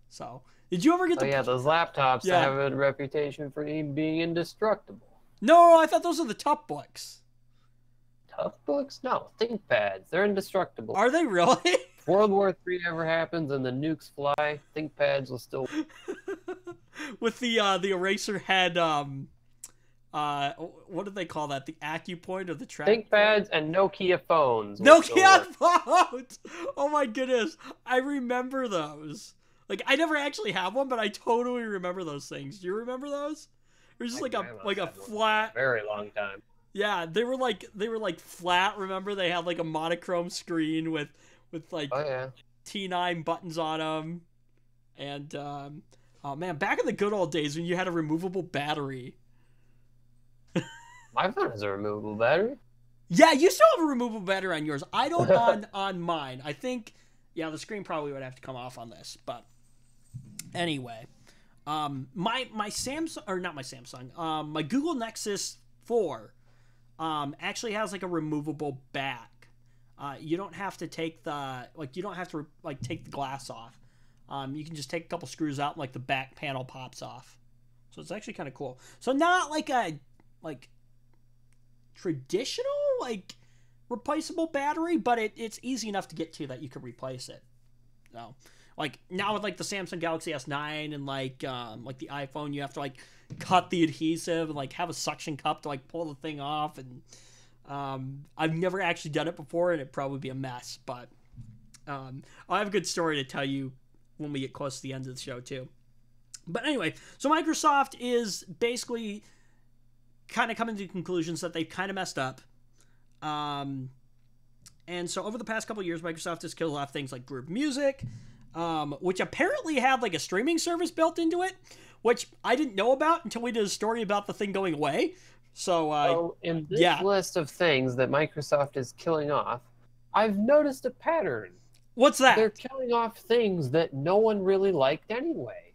So, did you ever get yeah, those laptops that have a reputation for being indestructible. No, I thought those are the tough books. Tough books? No, ThinkPads. They're indestructible. Are they really? If World War III ever happens and the nukes fly, ThinkPads will still... With the eraser head, what do they call that? The AccuPoint or the track? ThinkPads and Nokia phones. Nokia phones! Oh my goodness. I remember those. Like, I never actually have one, but I totally remember those things. Do you remember those? It was just like a flat... Very long time. Yeah, they were like flat. Remember, they had like a monochrome screen with like T9 buttons on them, and oh man, back in the good old days when you had a removable battery. My phone has a removable battery. Yeah, you still have a removable battery on yours. I don't on mine. I think, yeah, the screen probably would have to come off on this, but anyway, my Samsung, or not my Samsung, my Google Nexus 4 actually has like a removable back. You don't have to take the take the glass off. You can just take a couple screws out and like the back panel pops off. So it's actually kind of cool. So not like a traditional replaceable battery, but it's easy enough to get to that you could replace it. So Like now with like the Samsung Galaxy S9 and like the iPhone, you have to like cut the adhesive and like have a suction cup to like pull the thing off. And I've never actually done it before, and it'd probably be a mess. But I'll have a good story to tell you when we get close to the end of the show too. But anyway, so Microsoft is basically kind of coming to conclusions that they've kind of messed up. And so over the past couple of years, Microsoft has killed off things like Groove Music, which apparently had like a streaming service built into it, which I didn't know about until we did a story about the thing going away. So in this list of things that Microsoft is killing off, I've noticed a pattern. What's that? They're killing off things that no one really liked anyway.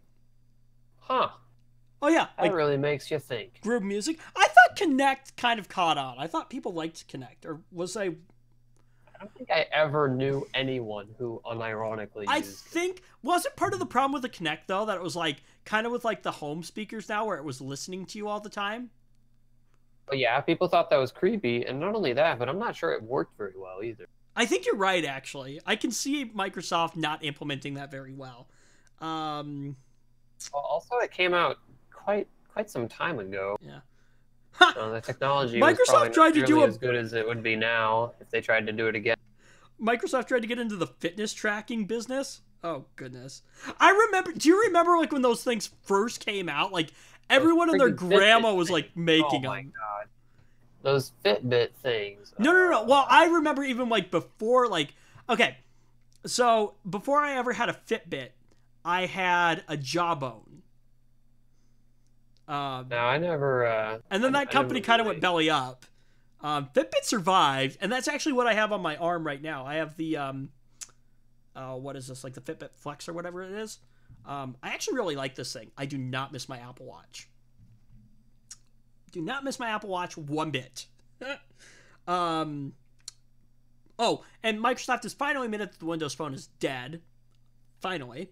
Huh. Oh, yeah. That really makes you think. Groove Music? I thought Kinect kind of caught on. I thought people liked Kinect. Or was I don't think I ever knew anyone who unironically used think, wasn't part of the problem with the Kinect, though, that it was like, kind of with like the home speakers now where it was listening to you all the time? But yeah, people thought that was creepy. And not only that, but I'm not sure it worked very well either. I think you're right, actually. I can see Microsoft not implementing that very well. Also, it came out quite some time ago. Yeah. The technology Microsoft was probably tried to do as good as it would be now if they tried to do it again. Microsoft tried to get into the fitness tracking business. Oh goodness, I remember. Do you remember like when those things first came out? Like everyone and their grandma was like making them. Oh my god, those Fitbit things. No. Well, I remember even like before, like okay, so before I ever had a Fitbit, I had a Jawbone. No, I never. And then that company kind of went belly up. Fitbit survived, and that's actually what I have on my arm right now. I have the what is this, like the Fitbit Flex or whatever it is. I actually really like this thing. I do not miss my Apple Watch. Do not miss my Apple Watch one bit. Oh, and Microsoft has finally admitted that the Windows Phone is dead. Finally.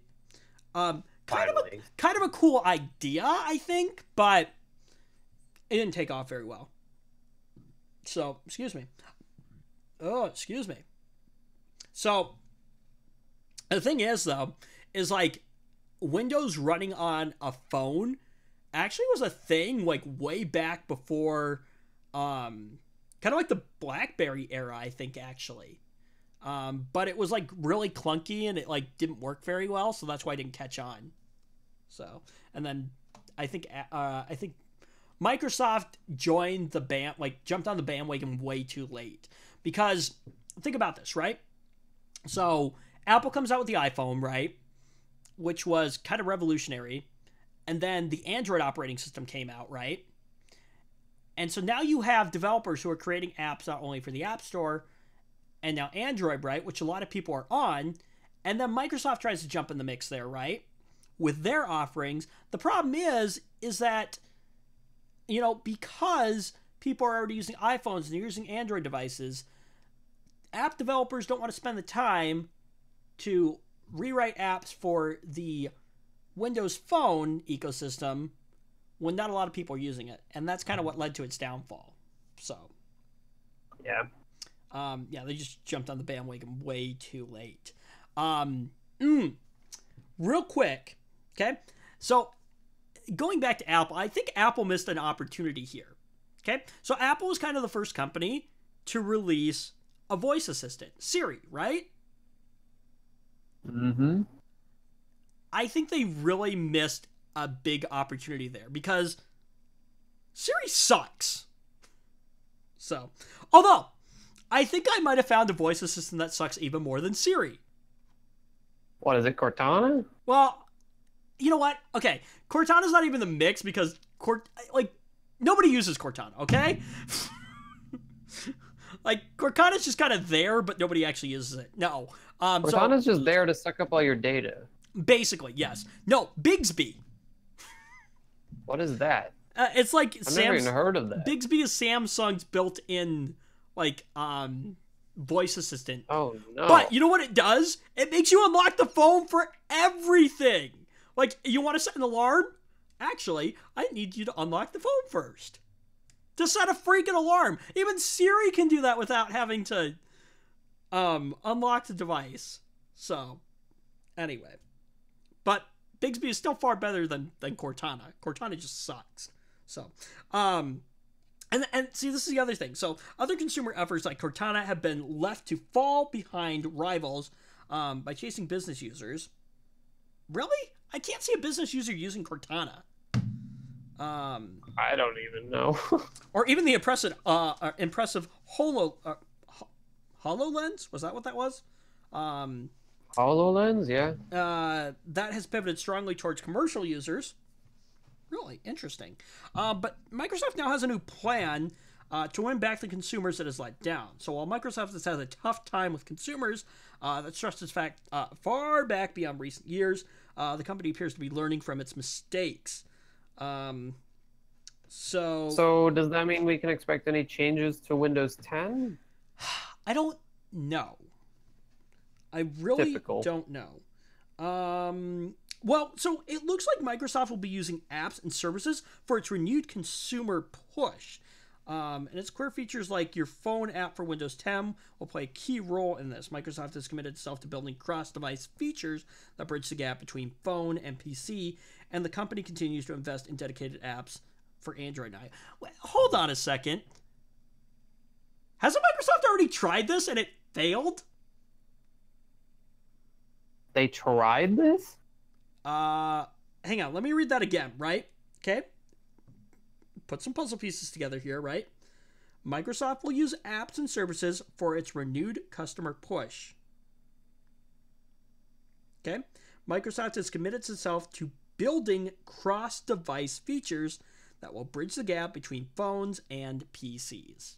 Kind of a cool idea, I think, but it didn't take off very well. So, excuse me. Oh, excuse me. So, the thing is, though, is like Windows running on a phone actually was a thing like way back before, kind of like the BlackBerry era, I think, actually. But it was like really clunky and it like didn't work very well, so that's why I didn't catch on. So, and then I think Microsoft joined the jumped on the bandwagon way too late. Because think about this, right? So Apple comes out with the iPhone, right? Which was kind of revolutionary. And then the Android operating system came out, right? And so now you have developers who are creating apps not only for the App Store and now Android, right? Which a lot of people are on. And then Microsoft tries to jump in the mix there, right? With their offerings. The problem is that, because people are already using iPhones and they're using Android devices, app developers don't want to spend the time to rewrite apps for the Windows Phone ecosystem when not a lot of people are using it. And that's kind of what led to its downfall. So. Yeah. They just jumped on the bandwagon way too late. Real quick, okay? So, going back to Apple, I think Apple missed an opportunity here, okay? So, Apple was kind of the first company to release a voice assistant, Siri, right? Mm-hmm. I think they really missed a big opportunity there because Siri sucks. So, although I think I might have found a voice assistant that sucks even more than Siri. What is it, Cortana? Well, you know what? Okay, Cortana's not even the mix because nobody uses Cortana, okay? Like Cortana's just kind of there, but nobody actually uses it. No. Cortana's just there to suck up all your data. Basically, yes. No, Bixby. What is that? It's like I've never even heard of that. Bixby is Samsung's built-in voice assistant. Oh no. But you know what it does? It makes you unlock the phone for everything. Like, you want to set an alarm? Actually, I need you to unlock the phone first. To set a freaking alarm. Even Siri can do that without having to unlock the device. So, Anyway, but Bixby is still far better than Cortana. Cortana just sucks. So, and see, this is the other thing. So, other consumer efforts like Cortana have been left to fall behind rivals by chasing business users. Really? I can't see a business user using Cortana. I don't even know. Or even the impressive HoloLens. Was that what that was? HoloLens, yeah. That has pivoted strongly towards commercial users. Really interesting. But Microsoft now has a new plan to win back the consumers that has let down. So while Microsoft has had a tough time with consumers, that stressed its fact far back beyond recent years, the company appears to be learning from its mistakes. So does that mean we can expect any changes to Windows 10? I don't know. I really Typical. don't know. Well, so it looks like Microsoft will be using apps and services for its renewed consumer push. And its core features like your phone app for Windows 10 will play a key role in this. Microsoft has committed itself to building cross-device features that bridge the gap between phone and PC, and the company continues to invest in dedicated apps for Android now. Wait, hold on a second. Hasn't Microsoft already tried this and it failed? They tried this? Hang on, let me read that again, right? Okay. Put some puzzle pieces together here, right? Microsoft will use apps and services for its renewed customer push. Okay. Microsoft has committed itself to building cross-device features that will bridge the gap between phones and PCs.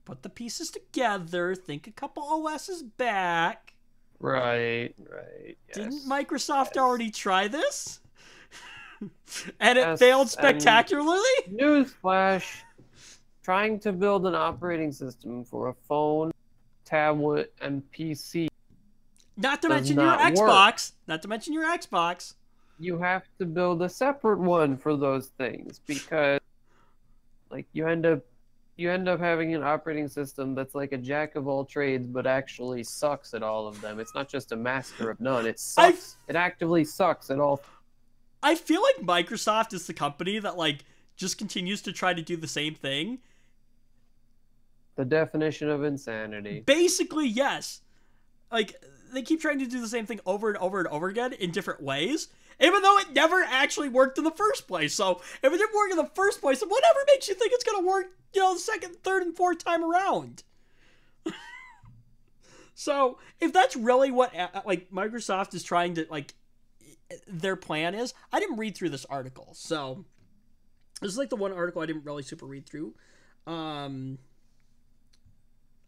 Put the pieces together. Think a couple OSs back. Right. Yes. Didn't Microsoft already try this? And it failed spectacularly? Newsflash. Trying to build an operating system for a phone, tablet, and PC. Not to mention your Xbox. Not to mention your Xbox. You have to build a separate one for those things because like you end up having an operating system that's like a jack of all trades but actually sucks at all of them. It's not just a master of none. It sucks. It actively sucks at all. I feel like Microsoft is the company that like just continues to try to do the same thing. The definition of insanity. Basically, yes. Like they keep trying to do the same thing over and over and over again in different ways, even though it never actually worked in the first place. So if it didn't work in the first place, then whatever makes you think it's going to work, the second, third, and fourth time around? So if that's really what like Microsoft is trying to like their plan is, I didn't read through this article. So this is like the one article I didn't really super read through.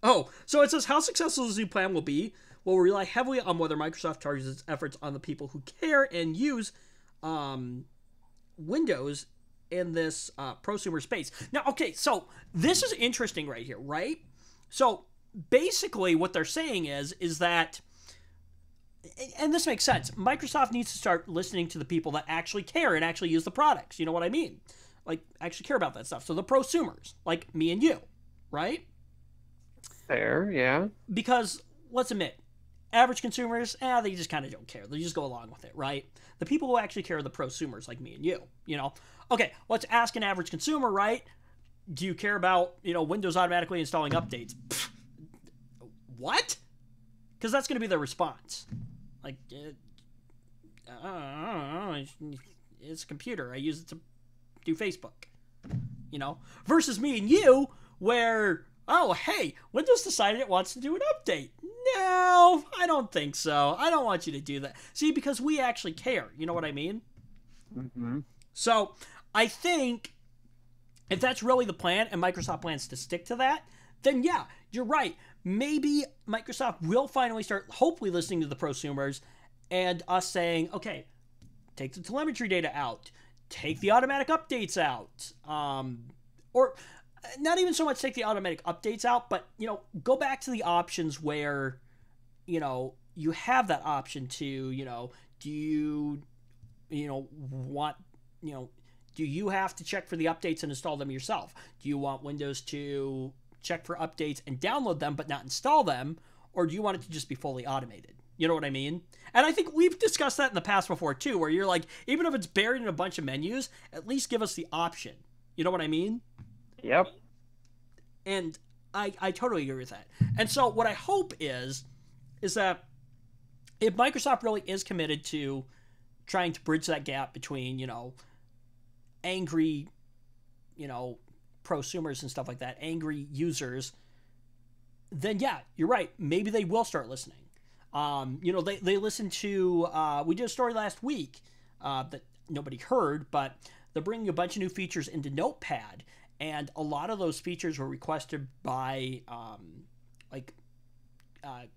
Oh, so it says how successful this new plan will rely heavily on whether Microsoft targets its efforts on the people who care and use Windows in this prosumer space. Now, okay, so this is interesting right here, right? So basically what they're saying is that, and this makes sense, Microsoft needs to start listening to the people that actually care and actually use the products. You know what I mean? Like, actually care about that stuff. So the prosumers, like me and you, right? Fair, yeah. Because, let's admit, average consumers, they just kind of don't care. They just go along with it, right? The people who actually care are the prosumers, like me and you, you know? Okay, let's ask an average consumer, right? Do you care about, Windows automatically installing updates? Pfft, what? Because that's going to be their response. Like, I don't know, it's a computer. I use it to do Facebook, Versus me and you, where... oh, hey, Windows decided it wants to do an update. No, I don't think so. I don't want you to do that. See, because we actually care. You know what I mean? Mm-hmm. So I think if that's really the plan and Microsoft plans to stick to that, then yeah, you're right. Maybe Microsoft will finally start hopefully listening to the prosumers and us saying, okay, take the telemetry data out. Take the automatic updates out. Or... not even so much take the automatic updates out, but, go back to the options where, you have that option to, do you, want, do you have to check for the updates and install them yourself? Do you want Windows to check for updates and download them but not install them? Or do you want it to just be fully automated? You know what I mean? And I think we've discussed that in the past before too, where you're like, even if it's buried in a bunch of menus, at least give us the option. You know what I mean? Yep. And I totally agree with that. And so what I hope is that if Microsoft really is committed to trying to bridge that gap between, angry, prosumers and stuff like that, angry users, then yeah, you're right. Maybe they will start listening. They listened to, we did a story last week that nobody heard, but they're bringing a bunch of new features into Notepad, and a lot of those features were requested by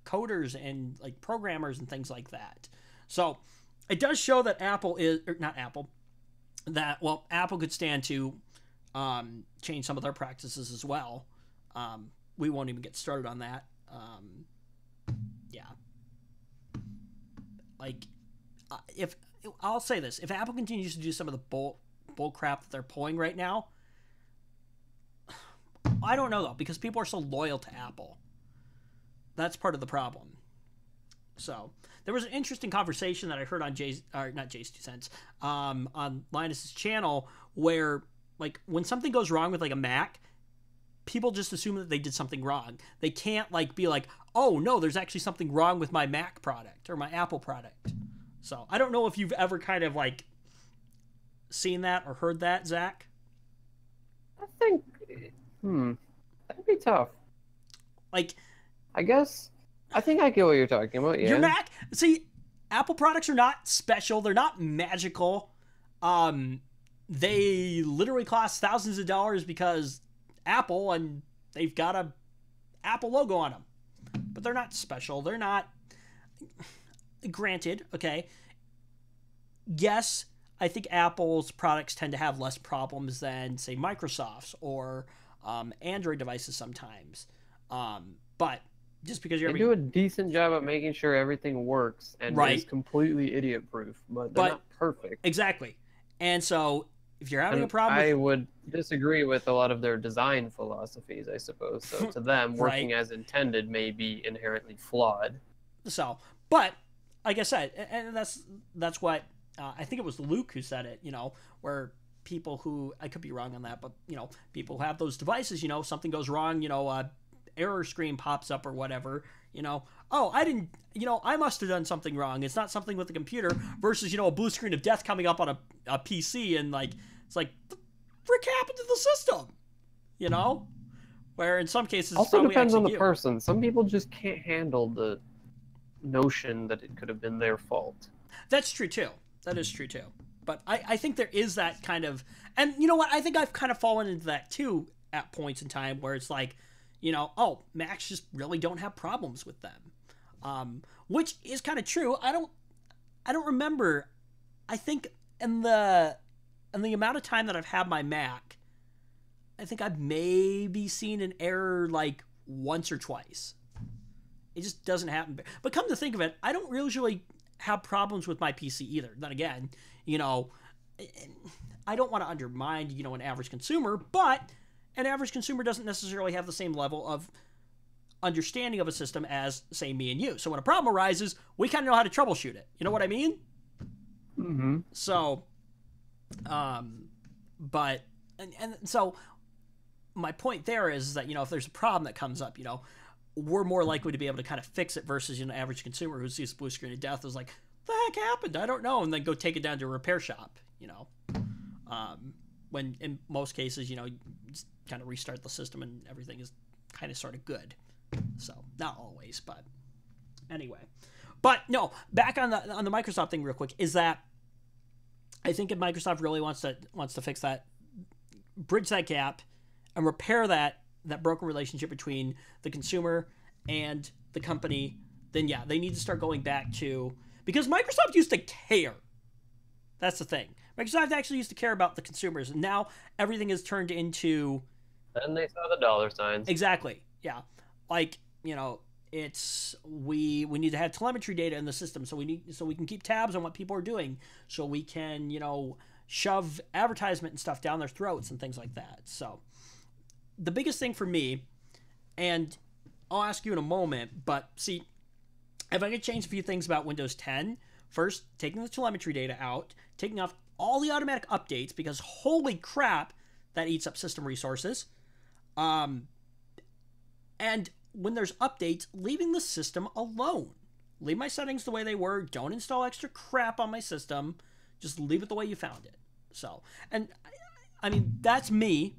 coders and like programmers and things like that. So it does show that Apple could stand to change some of their practices as well. We won't even get started on that. Yeah. Like, if I'll say this, if Apple continues to do some of the bull crap that they're pulling right now, I don't know though, because people are so loyal to Apple. That's part of the problem. So there was an interesting conversation that I heard on not Jay's 2 cents, on Linus's channel, where like when something goes wrong with like a Mac, people just assume that they did something wrong. They can't like be like, oh no, there's actually something wrong with my Mac product or my Apple product. So I don't know if you've ever kind of like seen that or heard that, Zach. I think, that'd be tough. Like, I guess, I think I get what you're talking about, yeah. Your Mac, see, Apple products are not special. They're not magical. They literally cost thousands of dollars because Apple, and they've got a Apple logo on them. But they're not special. They're not, granted, okay. Yes, I think Apple's products tend to have less problems than, say, Microsoft's or Android devices sometimes. But just because they do a decent job of making sure everything works and is completely idiot-proof, but they're not perfect. Exactly. And so if you're having a problem, I would disagree with a lot of their design philosophies, I suppose. So to them, working as intended may be inherently flawed. So, but like I said, and that's what I think it was Luke who said it. Where people who, I could be wrong on that, but people who have those devices, something goes wrong, error screen pops up or whatever, oh, I didn't, I must have done something wrong. It's not something with the computer versus, a blue screen of death coming up on a PC, and like, it's like, the frick happened to the system, where in some cases also it's depends on the you. person. Some people just can't handle the notion that it could have been their fault. That's true too. That is true too. But I think there is that kind of, and you know what? I think I've kind of fallen into that too at points in time where it's like, oh, Macs just really don't have problems with them, which is kind of true. I don't remember. I think in the amount of time that I've had my Mac, I think I've maybe seen an error like once or twice. It just doesn't happen. But come to think of it, I don't usually have problems with my PC either. Then again, I don't want to undermine, an average consumer, but an average consumer doesn't necessarily have the same level of understanding of a system as, say, me and you. So when a problem arises, we kind of know how to troubleshoot it. You know what I mean? Mm-hmm. So, but, and so my point there is that, if there's a problem that comes up, we're more likely to be able to kind of fix it versus, average consumer who sees a blue screen of death is like, the heck happened? I don't know. And then go take it down to a repair shop, when in most cases, you just kind of restart the system and everything is kind of sort of good. So not always, but anyway. But no, back on the Microsoft thing real quick, is that I think if Microsoft really wants to fix that, bridge that gap and repair that broken relationship between the consumer and the company, then yeah, they need to start going back to, because Microsoft used to care. That's the thing. Microsoft actually used to care about the consumers, and now everything is turned into... Then they saw the dollar signs. Exactly, yeah. Like, it's we need to have telemetry data in the system, so we can keep tabs on what people are doing, so we can, shove advertisement and stuff down their throats and things like that. So the biggest thing for me, and I'll ask you in a moment, but see, if I could change a few things about Windows 10, first, taking the telemetry data out, taking off all the automatic updates, because holy crap, that eats up system resources. And when there's updates, leaving the system alone. Leave my settings the way they were. Don't install extra crap on my system. Just leave it the way you found it. So, and I mean, that's me.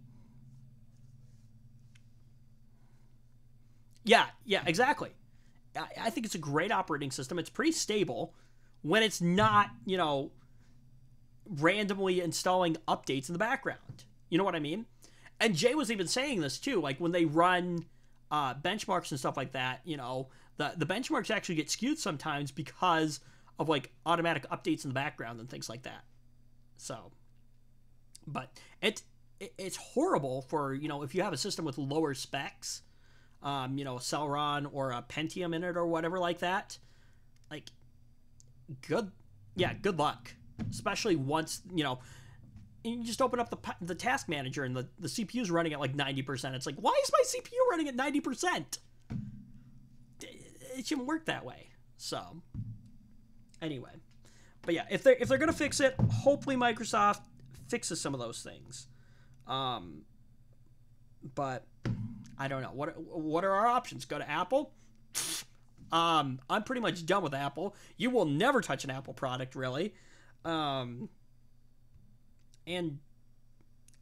Yeah, exactly. I think it's a great operating system. It's pretty stable when it's not, randomly installing updates in the background. You know what I mean? And Jay was even saying this too, like when they run benchmarks and stuff like that, the benchmarks actually get skewed sometimes because of like automatic updates in the background and things like that. So, but it's horrible for, if you have a system with lower specs, a Celeron or a Pentium in it or whatever like that, like good luck. Especially once, you just open up the task manager and the CPU is running at like 90%. It's like, why is my CPU running at 90%? It shouldn't work that way. So, anyway. But yeah, if they're going to fix it, hopefully Microsoft fixes some of those things. But I don't know. What are our options? Go to Apple? I'm pretty much done with Apple. You will never touch an Apple product, really. And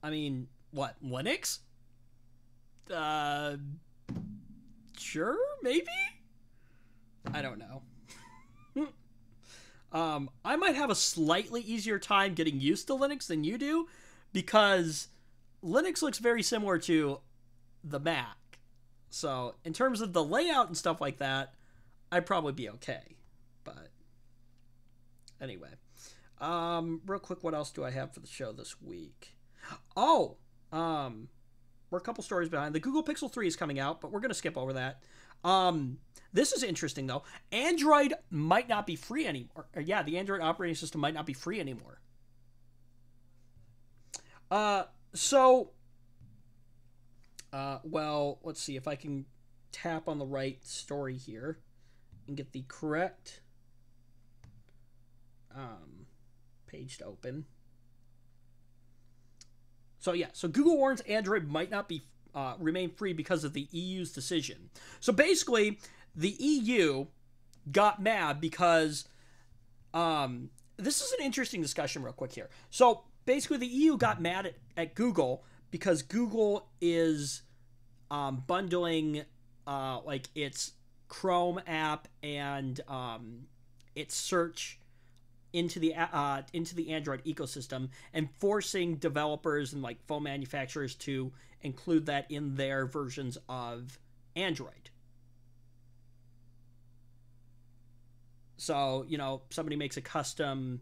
I mean, what, Linux? Sure, maybe? I don't know. I might have a slightly easier time getting used to Linux than you do, because Linux looks very similar to the Mac. So, in terms of the layout and stuff like that, I'd probably be okay. But, anyway. Real quick, what else do I have for the show this week? Oh, we're a couple stories behind. The Google Pixel 3 is coming out, but we're going to skip over that. This is interesting, though. Android might not be free anymore. Yeah, the Android operating system might not be free anymore. Well, let's see if I can tap on the right story here and get the correct page to open. So Google warns Android might not be remain free because of the EU's decision. So basically, the EU got mad because this is an interesting discussion real quick here. So basically, the EU got mad at Google because Google is bundling like its Chrome app and its search into the Android ecosystem, and forcing developers and like phone manufacturers to include that in their versions of Android. So, somebody makes a custom,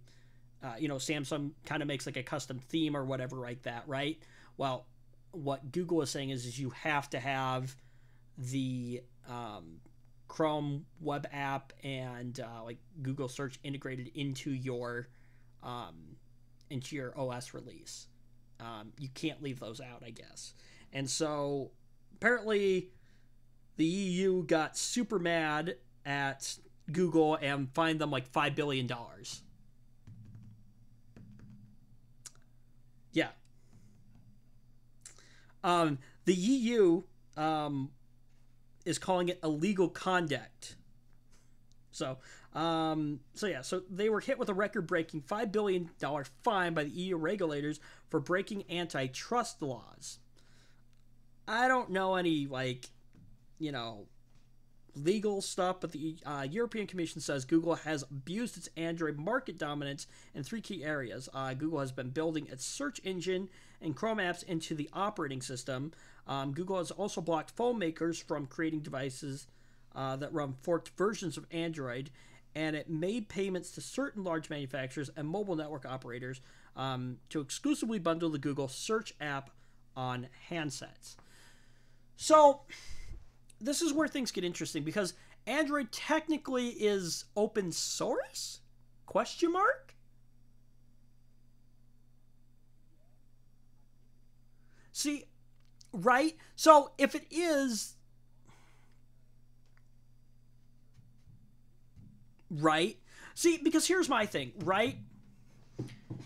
Samsung kind of makes like a custom theme or whatever like that, right? Well, what Google is saying is you have to have the Chrome web app and like Google search integrated into your OS release. You can't leave those out, I guess. And so apparently the EU got super mad at Google and fined them like $5 billion. Yeah. The EU is calling it illegal conduct. So they were hit with a record-breaking $5 billion fine by the EU regulators for breaking antitrust laws. I don't know any, legal stuff, but the European Commission says Google has abused its Android market dominance in 3 key areas. Google has been building its search engine and Chrome apps into the operating system. Google has also blocked phone makers from creating devices that run forked versions of Android, and it made payments to certain large manufacturers and mobile network operators to exclusively bundle the Google search app on handsets. So this is where things get interesting, because Android technically is open source? Question mark? See, right? So if it is, Right? See, because here's my thing, right?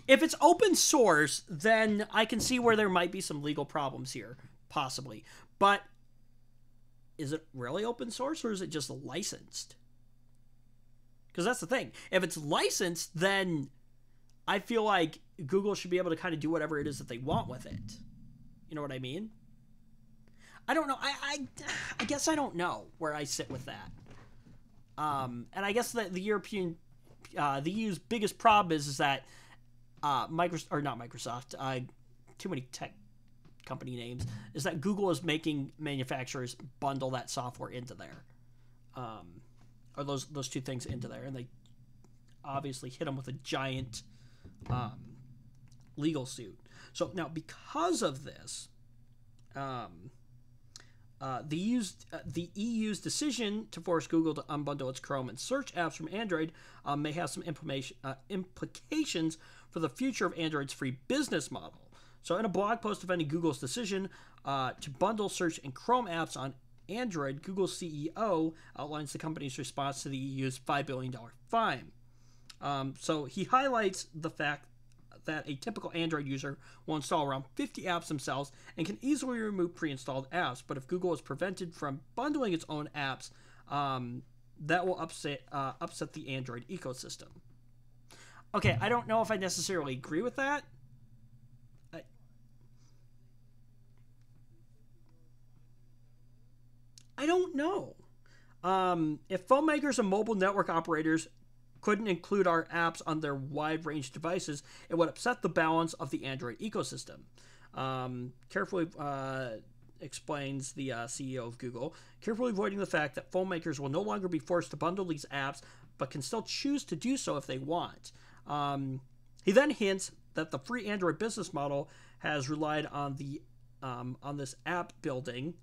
If it's open source, then I can see where there might be some legal problems here, possibly. But is it really open source or is it just licensed? Because that's the thing. If it's licensed, then I feel like Google should be able to kind of do whatever it is that they want with it. You know what I mean? I don't know. I guess I don't know where I sit with that. And I guess that the European, the EU's biggest problem is that Microsoft, or not Microsoft, too many tech company names, is that Google is making manufacturers bundle that software into there, or those two things into there, and they obviously hit them with a giant legal suit. So now, because of this, the EU's decision to force Google to unbundle its Chrome and search apps from Android may have some implications for the future of Android's free business model. So in a blog post defending Google's decision to bundle search and Chrome apps on Android, Google's CEO outlines the company's response to the EU's $5 billion fine. So he highlights the fact that a typical Android user will install around 50 apps themselves and can easily remove pre-installed apps. But if Google is prevented from bundling its own apps, that will upset the Android ecosystem. Okay, I don't know if I necessarily agree with that. I don't know. If phone makers and mobile network operators couldn't include our apps on their wide range of devices, it would upset the balance of the Android ecosystem. Carefully explains the CEO of Google, carefully avoiding the fact that phone makers will no longer be forced to bundle these apps, but can still choose to do so if they want. He then hints that the free Android business model has relied on this app building.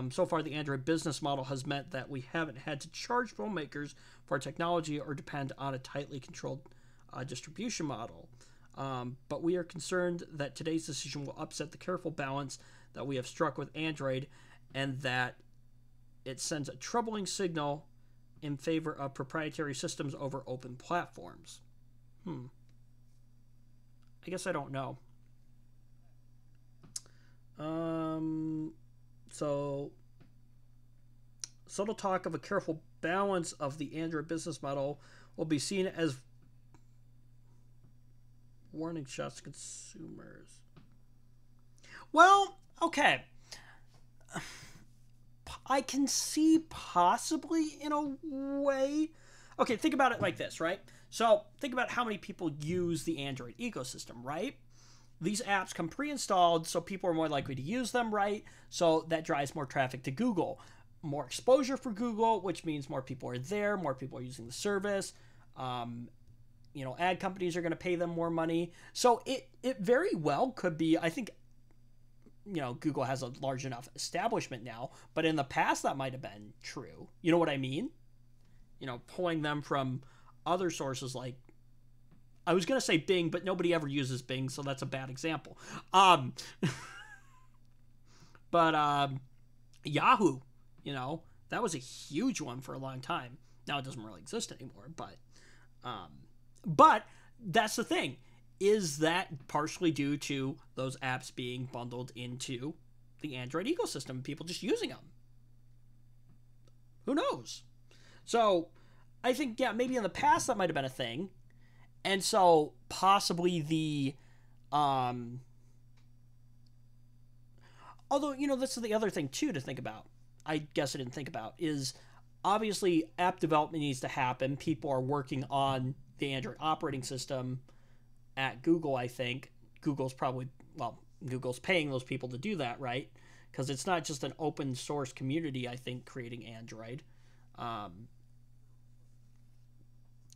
So far, the Android business model has meant that we haven't had to charge phone makers for technology or depend on a tightly controlled distribution model. But we are concerned that today's decision will upset the careful balance that we have struck with Android, and that it sends a troubling signal in favor of proprietary systems over open platforms. I guess I don't know. So, subtle talk of a careful balance of the Android business model will be seen as warning shots to consumers. Well, okay. I can see possibly in a way. Okay, think about it like this, right? So, think about how many people use the Android ecosystem, right? These apps come pre-installed, so people are more likely to use them, right? So that drives more traffic to Google. More exposure for Google, which means more people are there, more people are using the service. Ad companies are going to pay them more money. So it very well could be, I think, Google has a large enough establishment now, but in the past that might have been true. You know what I mean? Pulling them from other sources like, I was going to say Bing, but nobody ever uses Bing, so that's a bad example. But Yahoo, that was a huge one for a long time. Now it doesn't really exist anymore, but that's the thing. Is that partially due to those apps being bundled into the Android ecosystem, people just using them? Who knows? So I think, yeah, maybe in the past that might have been a thing. And so possibly the, although, this is the other thing too to think about. I guess I didn't think about is obviously app development needs to happen. People are working on the Android operating system at Google, I think. Google's paying those people to do that, right? Because it's not just an open source community, I think, creating Android.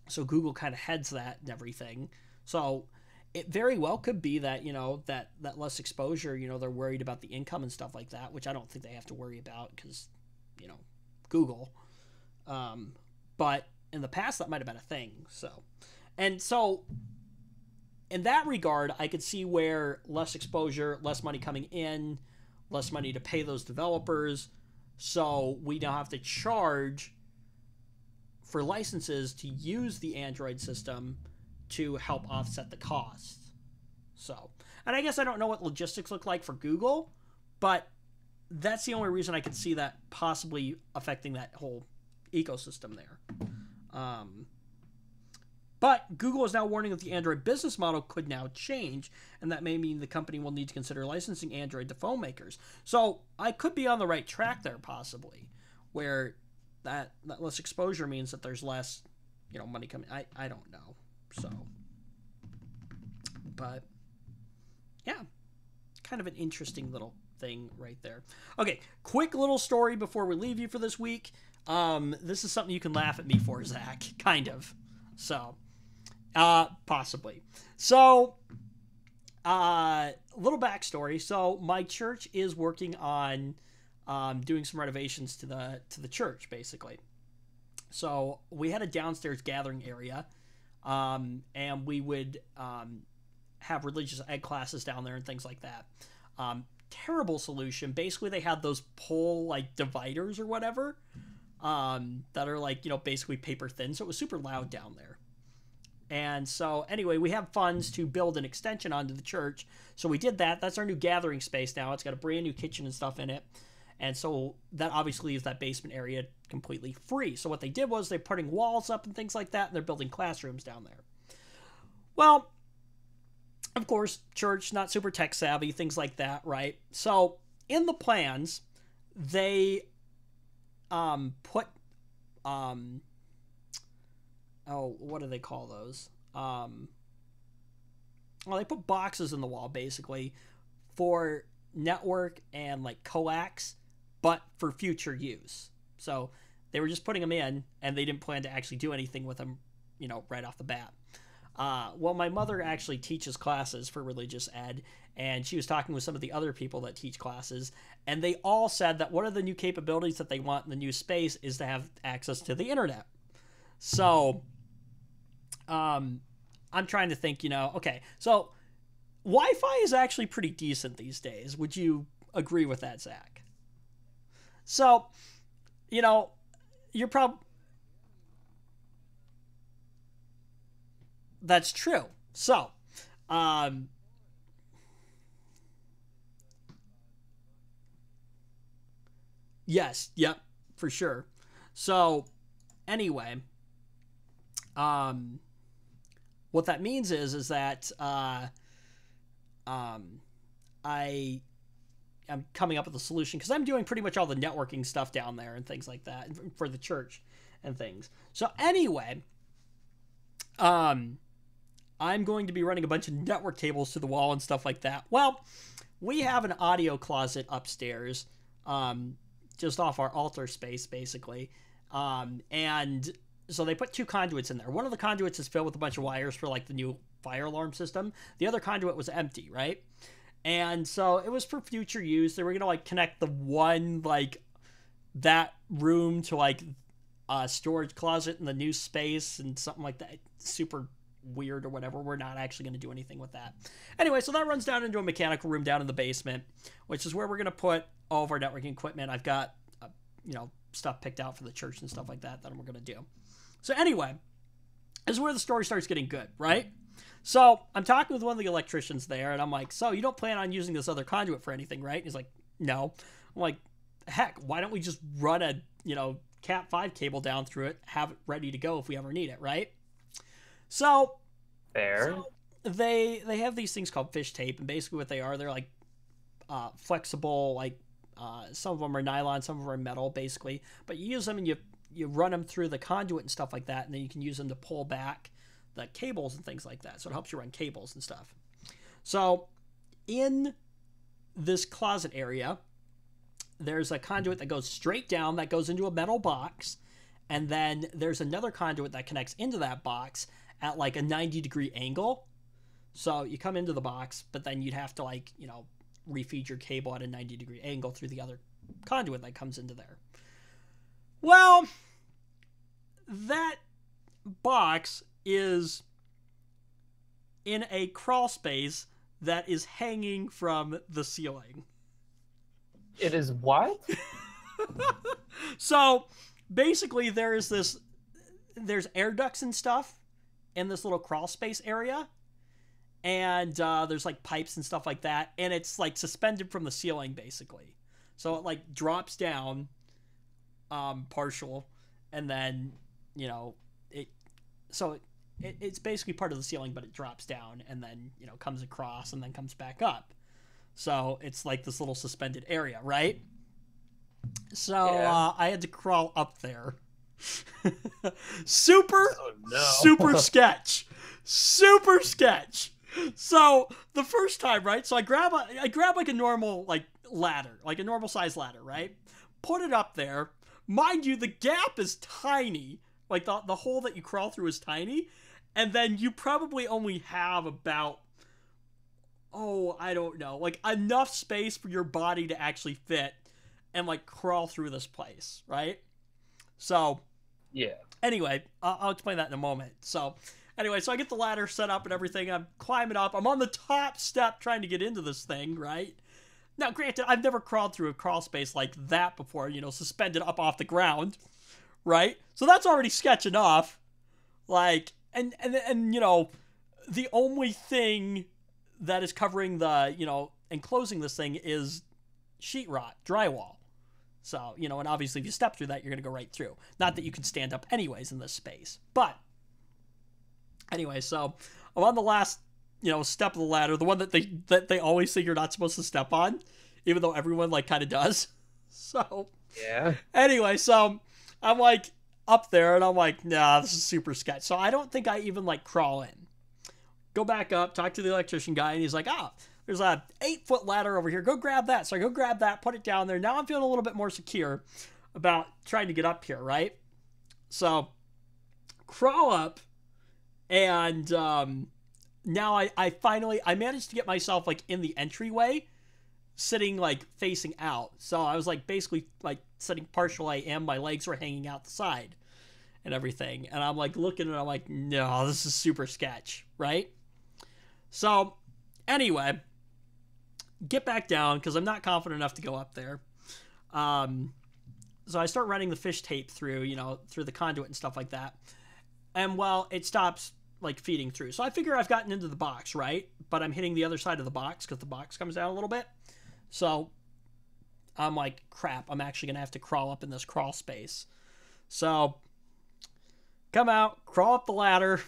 So Google kind of heads that and everything. So it very well could be that, that less exposure, they're worried about the income and stuff like that, which I don't think they have to worry about because, Google. But in the past, that might have been a thing. So in that regard, I could see where less exposure, less money coming in, less money to pay those developers. So we don't have to charge for licenses to use the Android system to help offset the cost. So, and I guess I don't know what logistics look like for Google, but that's the only reason I could see that possibly affecting that whole ecosystem there. But Google is now warning that the Android business model could now change, and that may mean the company will need to consider licensing Android to phone makers. So I could be on the right track there, possibly, where that less exposure means that there's less, money coming. I don't know. So, but yeah, kind of an interesting little thing right there. Okay, quick little story before we leave you for this week. This is something you can laugh at me for, Zach. Kind of. So, possibly. So, little backstory. So, my church is working on doing some renovations to the church, basically. So, we had a downstairs gathering area, and we would have religious ed classes down there and things like that. Terrible solution. Basically, they had those pole dividers or whatever that are basically paper thin, so it was super loud down there. And so anyway, we have funds to build an extension onto the church, so we did that. That's our new gathering space now. It's got a brand new kitchen and stuff in it, and so that obviously leaves that basement area completely free. So what they did was they're putting walls up and things like that, and they're building classrooms down there. Well, of course, church, not super tech savvy, things like that, right? So in the plans, they put what do they call those? They put boxes in the wall basically for network and coax, but for future use. So they were just putting them in, and they didn't plan to actually do anything with them, right off the bat. Well, my mother actually teaches classes for religious ed, and she was talking with some of the other people that teach classes, and they all said that one of the new capabilities that they want in the new space is to have access to the internet. So, I'm trying to think, okay, so Wi-Fi is actually pretty decent these days. Would you agree with that, Zach? So, you're probably... That's true. So, yes, yep, for sure. So, anyway, what that means is that I am coming up with a solution, because I'm doing pretty much all the networking stuff down there and things like that for the church and things. So anyway, I'm going to be running a bunch of network cables to the wall and stuff like that. Well, we have an audio closet upstairs, just off our altar space, basically. And so they put two conduits in there. One of the conduits is filled with a bunch of wires for the new fire alarm system. The other conduit was empty, right? And so it was for future use. They were going to connect the one, that room to a storage closet in the new space and something like that. Super weird or whatever. We're not actually going to do anything with that. Anyway, so that runs down into a mechanical room down in the basement, which is where we're going to put all of our networking equipment. I've got, stuff picked out for the church and stuff like that we're going to do. So anyway, this is where the story starts getting good, right? So I'm talking with one of the electricians there, and I'm like, so you don't plan on using this other conduit for anything, right? And he's like, no. I'm like, heck, why don't we just run a, Cat 5 cable down through it, have it ready to go if we ever need it, right? So, Fair. So they have these things called fish tape, and basically what they are, they're flexible, some of them are nylon, some of them are metal, basically. But you use them and you run them through the conduit and stuff like that, and then you can use them to pull back the cables and things like that. So it helps you run cables and stuff. So in this closet area, there's a conduit that goes straight down that goes into a metal box, and then there's another conduit that connects into that box at a 90-degree angle. So you come into the box, but then you'd have to refeed your cable at a 90-degree angle through the other conduit that comes into there. Well, that box is in a crawl space that is hanging from the ceiling. It is what? So basically there is this there's air ducts and stuff in this little crawl space area, and there's like pipes and stuff like that, and it's like suspended from the ceiling basically, so it like drops down, partial, and then it's basically part of the ceiling, but it drops down and then comes across and then comes back up. So it's like this little suspended area, right? So I had to crawl up there. Super sketch. Super sketch. So the first time, right? So I grab like a normal like ladder, like a normal size ladder, right? Put it up there. Mind you, the gap is tiny. Like the hole that you crawl through is tiny. And then you probably only have about, I don't know, like enough space for your body to actually fit and like crawl through this place, right? So, yeah. Anyway, I'll explain that in a moment. So, anyway, so I get the ladder set up and everything. I'm climbing up. I'm on the top step trying to get into this thing, right? Now, granted, I've never crawled through a crawl space like that before, suspended up off the ground, right? So that's already sketch enough. Like, and the only thing that is covering the, enclosing this thing is sheetrock, drywall. So, and obviously if you step through that, you're going to go right through. Not that you can stand up anyways in this space. But, anyway, so I'm on the last, step of the ladder, the one that they always say you're not supposed to step on, even though everyone, like, kind of does. So, yeah. Anyway, so I'm, like, up there, and I'm like, nah, this is super sketch. So I don't think I even, like, crawl in. Go back up, talk to the electrician guy, and he's like, there's a 8-foot ladder over here. Go grab that. So I go grab that, put it down there. Now I'm feeling a little bit more secure about trying to get up here, right? So crawl up, and now I finally managed to get myself like in the entryway, sitting like facing out. So I was like basically like sitting partial AM. My legs were hanging out the side and everything. And I'm like looking and I'm like, no, this is super sketch, right? So anyway, get back down because I'm not confident enough to go up there. So I start running the fish tape through, through the conduit and stuff like that. And well, it stops like feeding through. So I figure I've gotten into the box, right? But I'm hitting the other side of the box because the box comes down a little bit. So I'm like, crap, I'm actually going to have to crawl up in this crawl space. So come out, crawl up the ladder,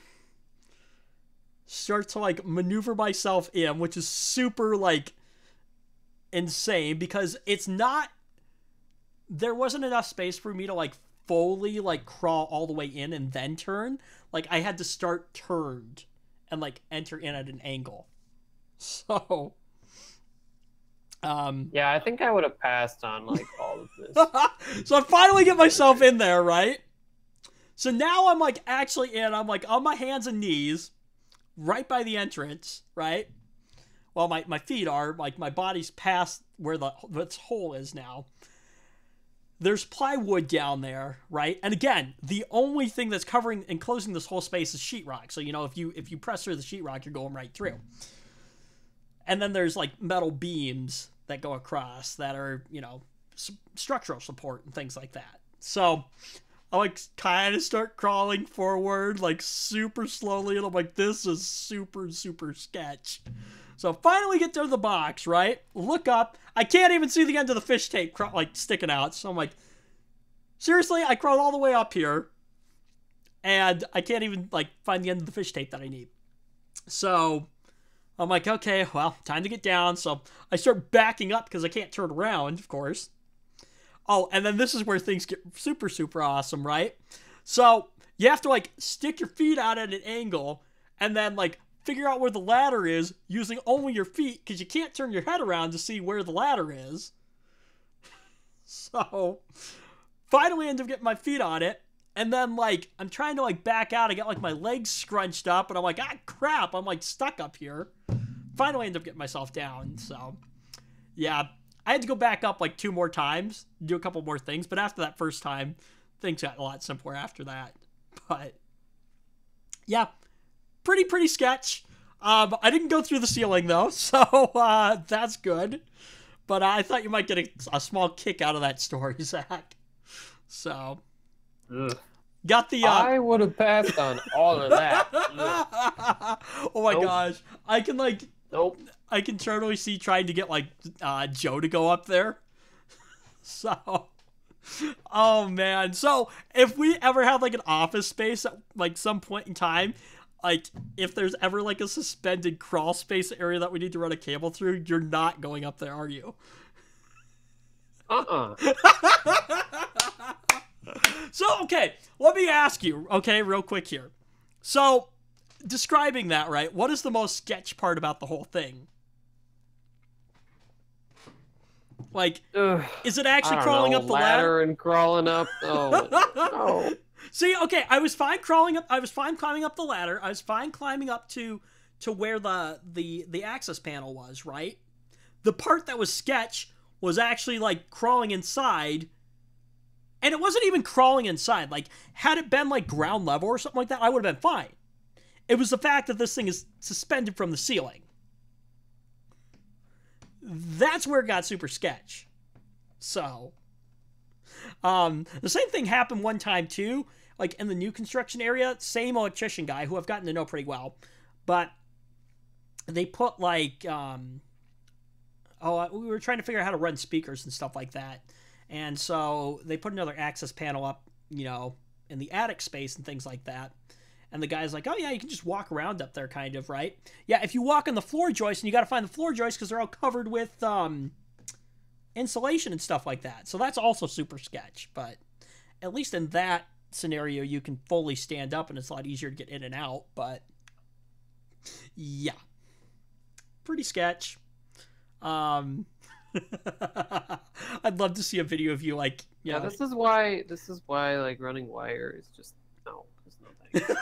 start to like maneuver myself in, which is super like insane because there wasn't enough space for me to like fully like crawl all the way in and then turn. Like I had to start turned and like enter in at an angle. So yeah, I think I would have passed on like all of this. So I finally get myself in there, right? So now I'm like actually in, I'm like on my hands and knees right by the entrance, right? Well, my feet are, like my body's past where this hole is now. There's plywood down there, right? And again, the only thing that's covering and closing this whole space is sheetrock. So, if you press through the sheetrock, you're going right through. And then there's like metal beams that go across that are, structural support and things like that. So I like kind of start crawling forward like super slowly. And I'm like, this is super, super sketch. So finally get to the box, right? Look up. I can't even see the end of the fish tape like sticking out. So I'm like, seriously, I crawled all the way up here and I can't even like find the end of the fish tape that I need. So I'm like, okay, well, time to get down. So I start backing up because I can't turn around, of course. Oh, and then this is where things get super, super awesome, right? So you have to like stick your feet out at an angle and then like figure out where the ladder is using only your feet because you can't turn your head around to see where the ladder is. So finally end up getting my feet on it. And then like I'm trying to like back out. I got like my legs scrunched up and I'm like, crap, I'm like stuck up here. Finally end up getting myself down. So yeah, I had to go back up like 2 more times, do a couple more things. But after that first time, things got a lot simpler after that. But yeah, pretty sketch. I didn't go through the ceiling though, so that's good. But I thought you might get a small kick out of that story, Zach. So, ugh. Got the I would have passed on all of that. Oh my Nope. gosh. I can like Nope. I can totally see trying to get like Joe to go up there. So oh man. So if we ever have like an office space at like some point in time, like if there's ever like a suspended crawl space area that we need to run a cable through, you're not going up there, are you? So, okay, let me ask you, okay, real quick here. So, describing that, right, what is the most sketch part about the whole thing? Like, Ugh, is it I actually don't crawling know, up the ladder? and crawling up. Oh, no. See, okay, I was fine crawling up. I was fine climbing up the ladder. I was fine climbing up to where the access panel was, right? The part that was sketch was actually like crawling inside. And it wasn't even crawling inside. Like, had it been like ground level or something like that, I would have been fine. It was the fact that this thing is suspended from the ceiling. That's where it got super sketch. So, the same thing happened one time too. Like in the new construction area, same electrician guy who I've gotten to know pretty well, but they put like, we were trying to figure out how to run speakers and stuff like that. And so they put another access panel up, you know, in the attic space and things like that. And the guy's like, oh yeah, you can just walk around up there kind of, right? Yeah, if you walk on the floor joist, and you got to find the floor joist because they're all covered with insulation and stuff like that. So that's also super sketch. But at least in that scenario, you can fully stand up and it's a lot easier to get in and out. But yeah, pretty sketch. I'd love to see a video of you like, you Yeah, know. this is why like running wire is just no, it's nothing.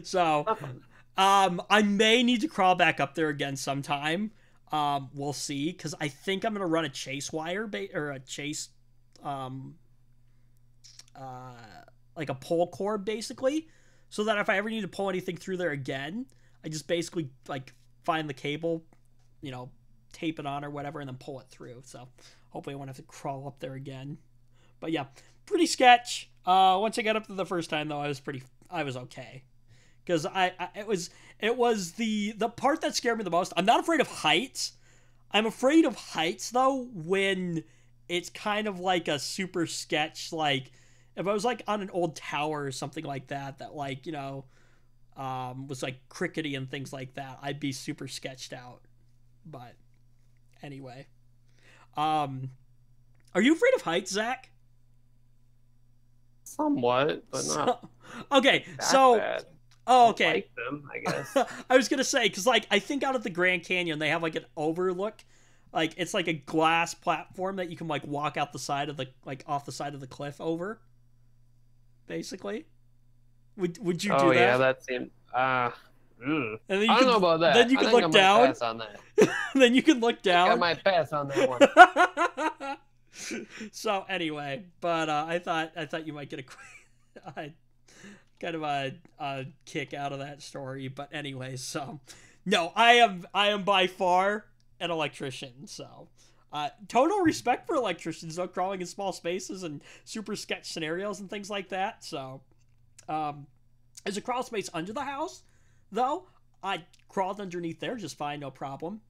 So, Not fun. I may need to crawl back up there again sometime. We'll see, because I think I'm gonna run a chase wire or a chase, like a pull cord basically, so that if I ever need to pull anything through there again, I just basically like find the cable, you know, tape it on or whatever, and then pull it through. So hopefully I won't have to crawl up there again. But yeah, pretty sketch. Once I got up there the first time though, I was okay. Because it was the part that scared me the most. I'm not afraid of heights. I'm afraid of heights though when it's kind of like a super sketch, like if I was like on an old tower or something like that like, you know, was like crickety and things like that, I'd be super sketched out. But anyway, are you afraid of heights, Zach? Somewhat, but not okay, that so bad. oh, I okay. like them, I guess. I was gonna say, because like I think out of the Grand Canyon they have like an overlook, like it's like a glass platform that you can like walk out the side of the like off the side of the cliff over. Basically, would you do that? Oh yeah, that seemed And then you I don't know about that. Then you I could think look I might down. pass on that. Then you can look I down. might pass on that one. So anyway, but I thought you might get a kind of a kick out of that story. But anyway, so no, I am by far an electrician. So total respect for electricians though, crawling in small spaces and super sketch scenarios and things like that. So there's a crawl space under the house though. I crawled underneath there just fine, no problem.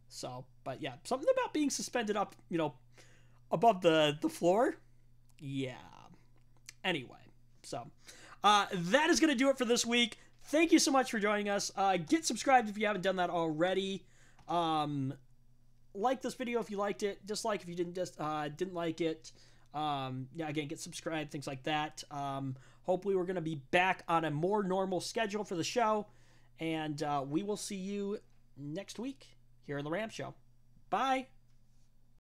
So, but yeah, something about being suspended up, you know, above the floor. Yeah. Anyway, so that is going to do it for this week. Thank you so much for joining us. Get subscribed if you haven't done that already. Like this video if you liked it. Dislike if you didn't like it. Yeah, again, get subscribed, things like that. Hopefully we're going to be back on a more normal schedule for the show. And we will see you next week here on The Ram Show. Bye.